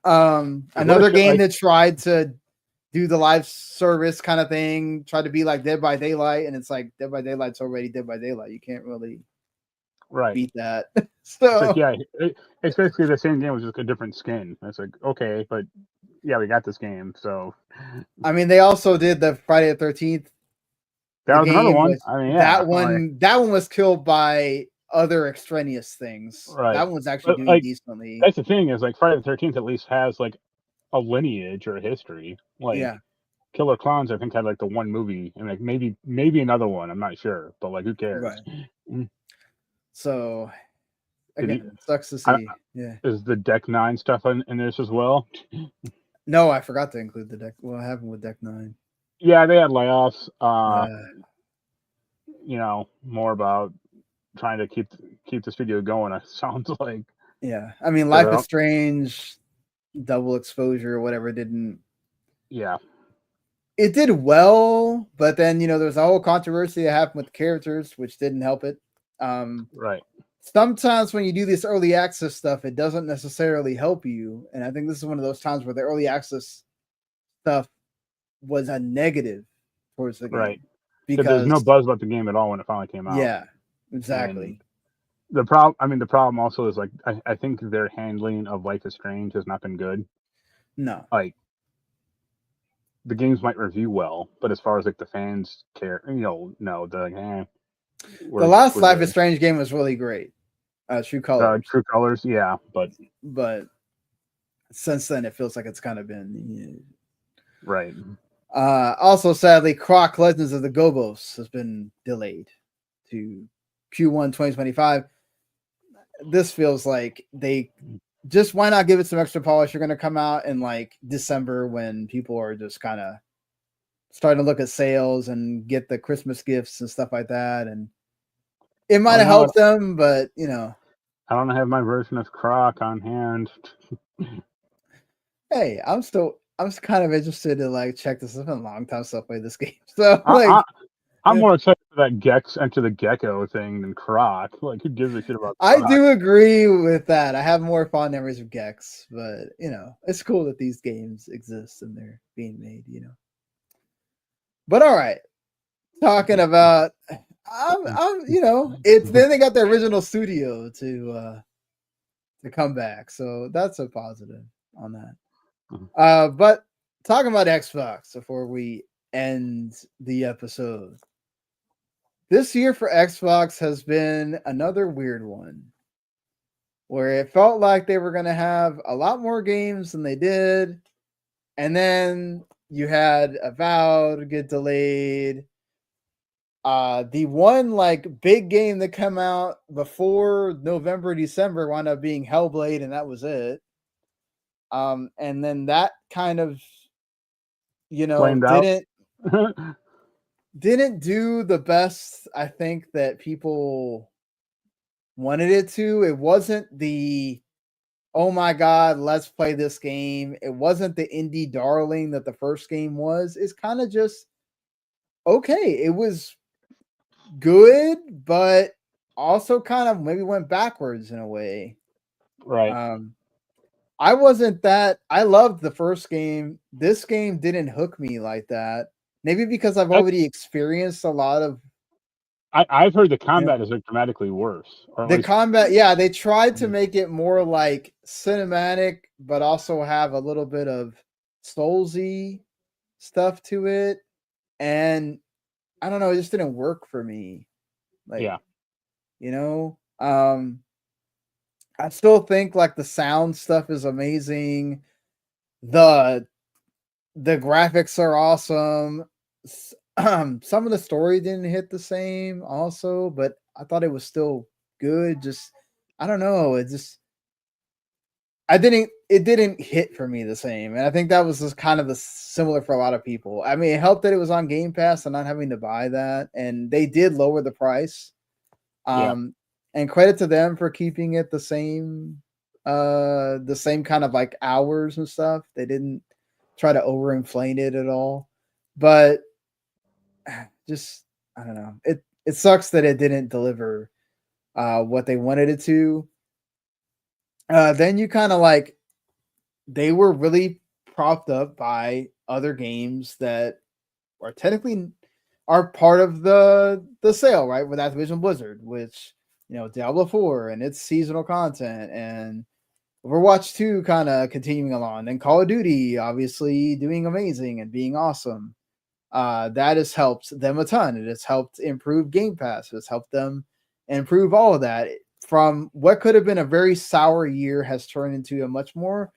S1: Another game that tried to do the live service kind of thing, tried to be like Dead by Daylight, and it's like Dead by Daylight's already Dead by Daylight. You can't really beat that. So
S2: it's like, it's basically the same game with just a different skin. It's like, okay, but yeah, we got this game. So
S1: I mean, they also did the Friday the 13th.
S2: That was another one. I mean,
S1: that one was killed by other extraneous things. Right. That one was actually doing decently.
S2: That's the thing, is like Friday the 13th at least has like a lineage or a history. Like Killer Clowns, I think, had like the one movie and like maybe another one. I'm not sure, but like who cares?
S1: Right. So
S2: Did
S1: again,
S2: you-
S1: it sucks to
S2: I-
S1: see. Yeah.
S2: Is the Deck 9 stuff in this as well?
S1: No, I forgot to include the deck. What happened with Deck 9?
S2: Yeah, they had layoffs. More about trying to keep the studio going. It sounds like.
S1: Yeah. I mean, Life is Strange, Double Exposure, whatever didn't.
S2: Yeah.
S1: It did well, but then there's a whole controversy that happened with the characters, which didn't help it.
S2: Right.
S1: Sometimes when you do this early access stuff, it doesn't necessarily help you, and I think this is one of those times where the early access stuff was a negative towards the game,
S2: Right.
S1: because
S2: there's no buzz about the game at all when it finally came out.
S1: Yeah, exactly.
S2: And the problem also is like I think their handling of Life is Strange has not been good.
S1: No.
S2: Like the games might review well, but as far as like the fans care, no, they're like,
S1: the last Life is Strange game was really great. True Colors.
S2: True Colors, yeah, but
S1: since then it feels like it's kind of been
S2: right.
S1: Also, sadly, Croc Legends of the Gobbos has been delayed to Q1 2025. This feels like they just, why not give it some extra polish? You're going to come out in like December when people are just kind of starting to look at sales and get the Christmas gifts and stuff like that. And it might have helped them, but
S2: I don't have my version of Croc on hand.
S1: Hey, I'm kind of interested to like check this. It's been a long time since I played this game. So like
S2: I'm more excited for that Gex Enter the Gecko thing than Croc. Like, who gives a shit about Croc?
S1: I do agree with that. I have more fond memories of Gex, but it's cool that these games exist and they're being made, But all right. Talking about it's then they got the original studio to come back. So that's a positive on that. But talking about Xbox before we end the episode. This year for Xbox has been another weird one where it felt like they were going to have a lot more games than they did. And then you had Avowed get delayed. The one like big game that came out before November, December wound up being Hellblade, and that was it. And then that kind of, didn't do the best, I think, that people wanted it to. It wasn't the, oh my God, let's play this game. It wasn't the indie darling that the first game was. It's kind of just okay. It was good, but also kind of maybe went backwards in a way.
S2: Right.
S1: I loved the first game. This game didn't hook me like that. Maybe because I've already experienced a lot of.
S2: I've heard the combat is like dramatically worse.
S1: The combat, yeah, they tried to make it more like cinematic, but also have a little bit of Soulsy stuff to it. And I don't know, it just didn't work for me. Like, I still think like the sound stuff is amazing. The graphics are awesome. Some of the story didn't hit the same also, but I thought it was still good. Just, I don't know. It didn't hit for me the same. And I think that was just kind of similar for a lot of people. I mean, it helped that it was on Game Pass and not having to buy that. And they did lower the price. And credit to them for keeping it the same kind of like hours and stuff. They didn't try to overinflate it at all. But just, I don't know. It sucks that it didn't deliver what they wanted it to. Then you kind of like, they were really propped up by other games that are technically are part of the sale, right? With Activision Blizzard, which, Diablo 4 and its seasonal content, and Overwatch 2 kind of continuing along, and Call of Duty obviously doing amazing and being awesome. That has helped them a ton. It has helped improve Game Pass. It has helped them improve all of that. From what could have been a very sour year has turned into a much more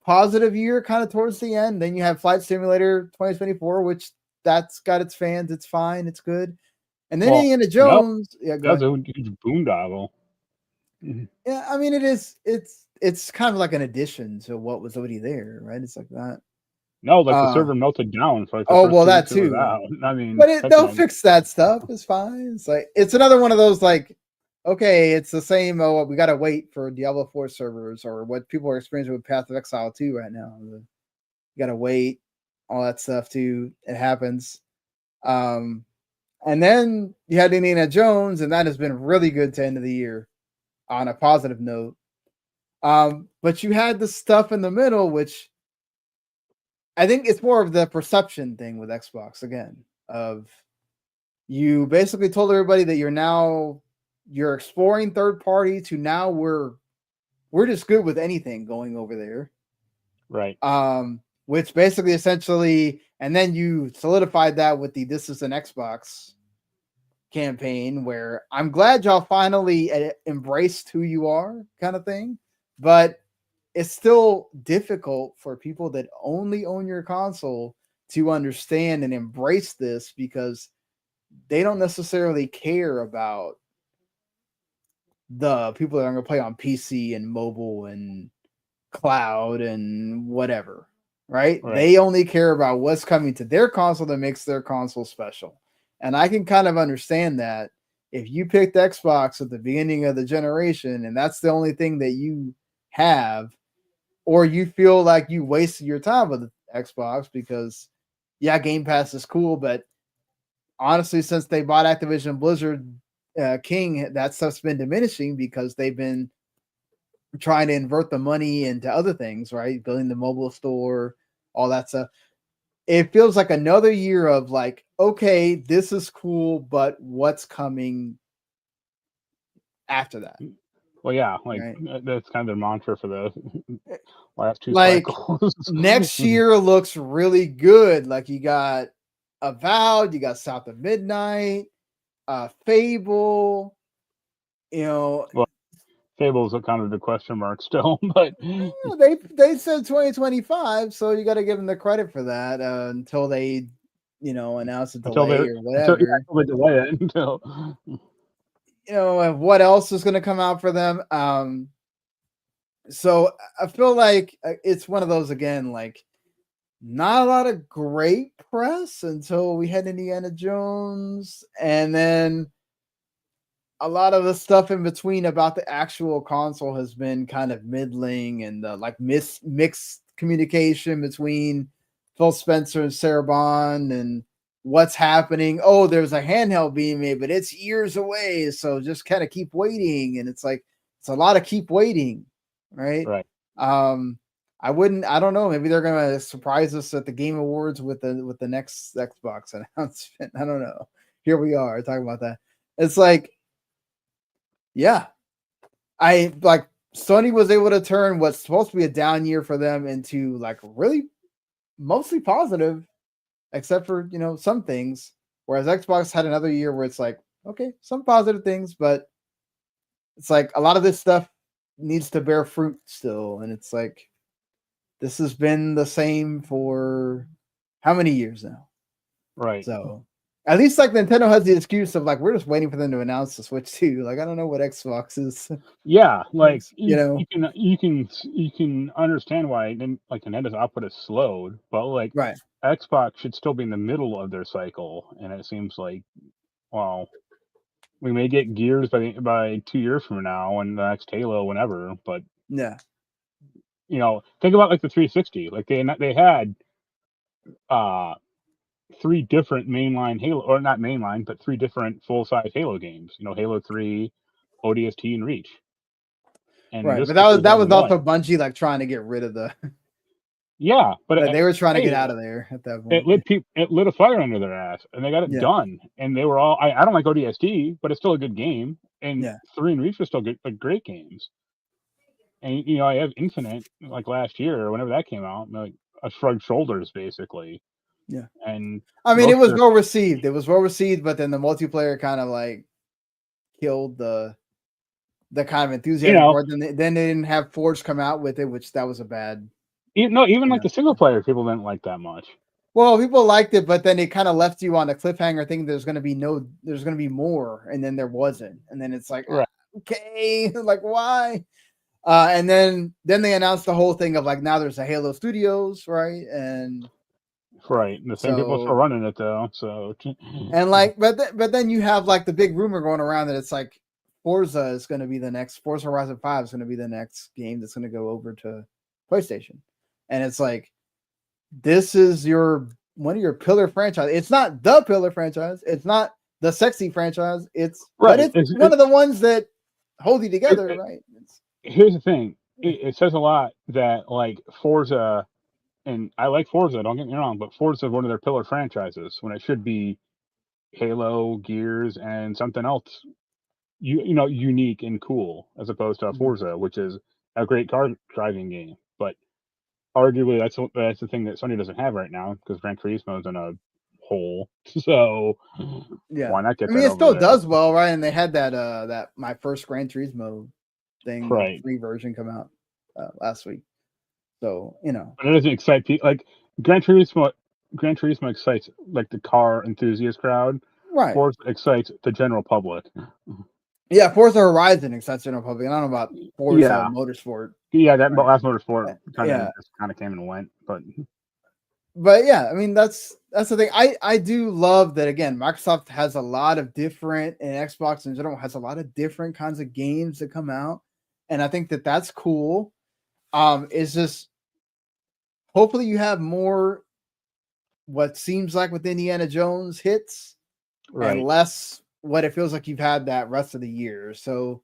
S1: positive year kind of towards the end. Then you have Flight Simulator 2024, which that's got its fans. It's fine. It's good. And then
S2: Well,
S1: Indiana
S2: no,
S1: Jones. Yeah, go
S2: that was
S1: ahead.
S2: a huge boondoggle.
S1: Yeah, I mean, it's kind of like an addition to what was already there, right? It's like that.
S2: No, like the
S1: Uh,
S2: server melted down for like the
S1: oh
S2: first
S1: well,
S2: 2
S1: that
S2: weeks it was
S1: too.
S2: out. I mean,
S1: But they'll
S2: technically,
S1: fix that stuff. It's fine. It's like it's another one of those like, okay, it's the same. Oh, we gotta wait for Diablo 4 servers or what people are experiencing with Path of Exile 2 right now. You gotta wait, all that stuff too. It happens. And then you had Indiana Jones, and that has been really good to end of the year on a positive note. But you had the stuff in the middle, which I think it's more of the perception thing with Xbox again. Of you basically told everybody that you're exploring third party to now we're just good with anything going over there.
S2: right?
S1: Which basically essentially, and then you solidified that with the "This is an Xbox" campaign, where I'm glad y'all finally embraced who you are, kind of thing. But it's still difficult for people that only own your console to understand and embrace this because they don't necessarily care about the people that are going to play on PC and mobile and cloud and whatever, right? They only care about what's coming to their console that makes their console special. And I can kind of understand that if you picked Xbox at the beginning of the generation and that's the only thing that you have, or you feel like you wasted your time with Xbox because, yeah, Game Pass is cool, but honestly, since they bought Activision Blizzard King, that stuff's been diminishing because they've been trying to invert the money into other things, right? Building the mobile store, all that stuff. It feels like another year of like, okay, this is cool, but what's coming after that?
S2: Well, yeah, like
S1: Right?
S2: that's kind of their mantra for the last 2
S1: Like
S2: cycles.
S1: next year looks really good. Like you got Avowed, you got South of Midnight, Fable,
S2: Well, Fable's a kind of the question mark still, but
S1: they said 2025, so you got to give them the credit for that until they, announce a delay or whatever.
S2: until they delay it until
S1: What else is going to come out for them? So I feel like it's one of those again, like not a lot of great press until we had Indiana Jones, and then a lot of the stuff in between about the actual console has been kind of middling, and like mixed communication between Phil Spencer and Sarah Bond and what's happening. Oh, there's a handheld being made, but it's years away, so just kind of keep waiting. And it's like it's a lot of keep waiting, right?
S2: right.
S1: I don't know. Maybe they're gonna surprise us at the Game Awards with the next Xbox announcement. I don't know. Here we are talking about that. It's like, yeah, I like Sony was able to turn what's supposed to be a down year for them into like really mostly positive, except for some things. Whereas Xbox had another year where it's like, okay, some positive things, but it's like a lot of this stuff needs to bear fruit still, and it's like this has been the same for how many years now?
S2: Right.
S1: So at least like Nintendo has the excuse of like we're just waiting for them to announce the Switch 2. Like I don't know what Xbox is.
S2: Yeah, like
S1: you
S2: can understand why like Nintendo's output is slowed, but like
S1: right.
S2: Xbox should still be in the middle of their cycle, and it seems like, well, we may get Gears by 2 years from now, and the next Halo, whenever. But
S1: Yeah.
S2: Think about like the 360. Like they had 3 different mainline Halo, or not mainline, but 3 different full size Halo games. Halo 3, ODST, and Reach. And
S1: Right.
S2: this
S1: But
S2: was
S1: that
S2: all
S1: was
S2: in one.
S1: also Bungie like trying to get rid of the
S2: Yeah, but
S1: like they were trying to
S2: hey,
S1: get out of there at that
S2: it
S1: point.
S2: lit a fire under their ass, and they got it
S1: Yeah.
S2: done. And they were all. I don't like ODST, but it's still a good game. And
S1: Yeah.
S2: 3 and Reach are still good, like great games. And I have Infinite like last year or whenever that came out. Like I shrugged shoulders basically.
S1: Yeah.
S2: And
S1: I mean, it was
S2: most
S1: well received. It was well received, but then the multiplayer kind of like killed the kind of enthusiasm for it. Then they didn't have Forge come out with it, which that was a bad.
S2: even like
S1: Yeah.
S2: the single player people didn't like that much.
S1: Well, people liked it, but then it kind of left you on a cliffhanger thinking there's going to be more, and then there wasn't, and then it's like,
S2: Right.
S1: okay, like why? And then they announced the whole thing of like now there's a Halo Studios, right? And
S2: Right. The same people still running it though. So
S1: and like, but then you have like the big rumor going around that it's like Forza is going to be the next Forza Horizon 5 is going to be the next game that's going to go over to PlayStation, and it's like this is one of your pillar franchise. It's not the pillar franchise. It's not the sexy franchise. It's
S2: right.
S1: But it's one of the ones that hold you together, right?
S2: Here's the thing. It says a lot that like Forza, and I like Forza, don't get me wrong, but Forza is one of their pillar franchises when it should be Halo, Gears, and something else unique and cool as opposed to Forza, which is a great car driving game. But arguably that's the thing that Sony doesn't have right now because Gran Turismo is in a hole. So
S1: yeah,
S2: why not get
S1: I mean,
S2: that
S1: it still
S2: there?
S1: does well, right? And they had that my first Gran Turismo thing,
S2: right.
S1: the free version come out last week. So
S2: but it doesn't excite people like Gran Turismo excites like the car enthusiast crowd.
S1: right.
S2: Forza excites the general public.
S1: Yeah, Forza Horizon excites general public. I don't know about Forza Motorsport.
S2: Yeah, that last Motorsport kind of came and went,
S1: but yeah, I mean that's the thing. I do love that again. Microsoft has a lot of different, and Xbox in general has a lot of different kinds of games that come out, and I think that that's cool. It's just hopefully you have more what seems like with Indiana Jones hits,
S2: right,
S1: and less what it feels like you've had that rest of the year. So,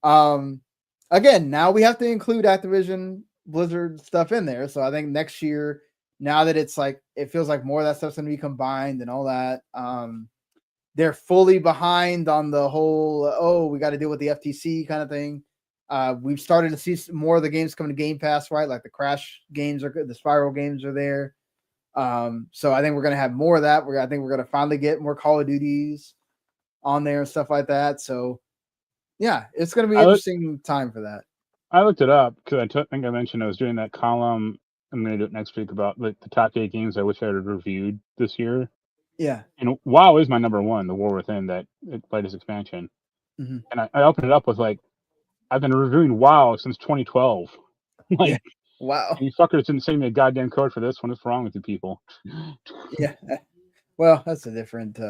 S1: again, now we have to include Activision Blizzard stuff in there. So I think next year, now that it's like it feels like more of that stuff's going to be combined and all that, they're fully behind on the whole we got to deal with the FTC kind of thing. We've started to see more of the games coming to Game Pass, right? Like the Crash games are good, the Spiral games are there. So I think we're gonna have more of that. I think we're gonna finally get more Call of Duties on there and stuff like that. So yeah, it's gonna be an interesting time for that.
S2: I looked it up because I think I mentioned I was doing that column. I'm gonna do it next week about like the top 8 games I wish I had reviewed this year.
S1: Yeah,
S2: and WoW is my number one. The War Within, that latest expansion, and I opened it up with like, I've been reviewing WoW since 2012. Like,
S1: yeah. Wow.
S2: You fuckers didn't send me a goddamn code for this one. What's wrong with you people?
S1: Yeah. Well, that's a different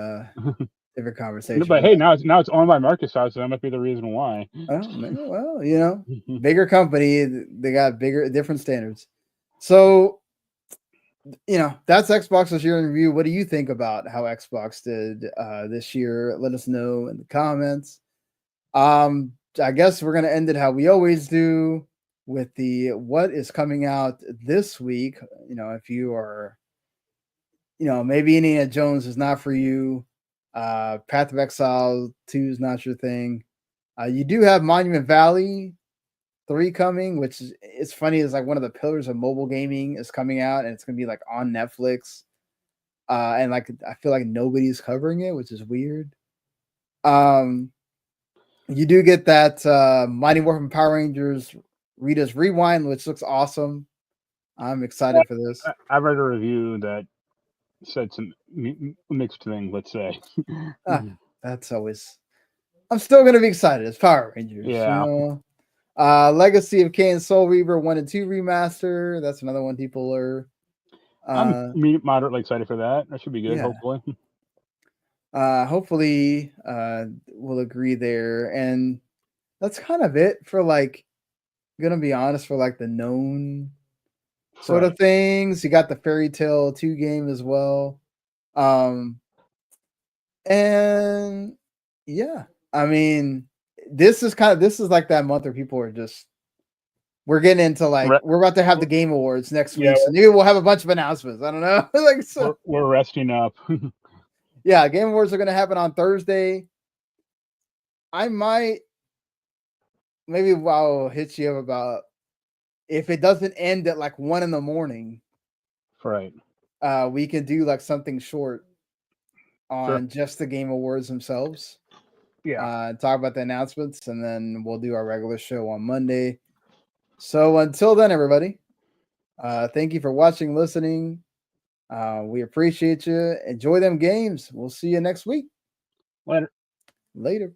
S1: different conversation.
S2: But hey, now it's owned by Microsoft, so that might be the reason why.
S1: Well, bigger company, they got different standards. So, that's Xbox this year in review. What do you think about how Xbox did this year? Let us know in the comments. I guess we're gonna end it how we always do, with the what is coming out this week. If you are, maybe Indiana Jones is not for you. Path of Exile 2 is not your thing. You do have Monument Valley 3 coming, which is, it's funny, is like one of the pillars of mobile gaming is coming out, and it's gonna be like on Netflix. And like I feel like nobody's covering it, which is weird. You do get that Mighty Morphin Power Rangers Rita's Rewind, which looks awesome. I'm excited for this.
S2: I read a review that said some mixed thing, let's say.
S1: That's always. I'm still gonna be excited. It's Power Rangers.
S2: Yeah.
S1: Legacy of Kain Soul Reaver 1 and 2 remaster. That's another one people are.
S2: I'm moderately excited for that. That should be good. Hopefully.
S1: Hopefully, we'll agree there, and that's kind of it for like. Gonna be honest, for like the known sort of things. You got the Fairy Tale 2 game as well. And yeah, I mean, this is like that month where people are just, we're getting into like, we're about to have the Game Awards next week. So maybe we'll have a bunch of announcements. I don't know. Like, so
S2: we're resting up.
S1: Yeah, Game Awards are going to happen on Thursday. I might, maybe I'll hit you up about, if it doesn't end at like 1 a.m,
S2: right?
S1: We can do like something short on just the Game Awards themselves.
S2: Yeah.
S1: Talk about the announcements, and then we'll do our regular show on Monday. So until then, everybody, thank you for watching, listening. We appreciate you. Enjoy them games. We'll see you next week.
S2: Later.
S1: Later.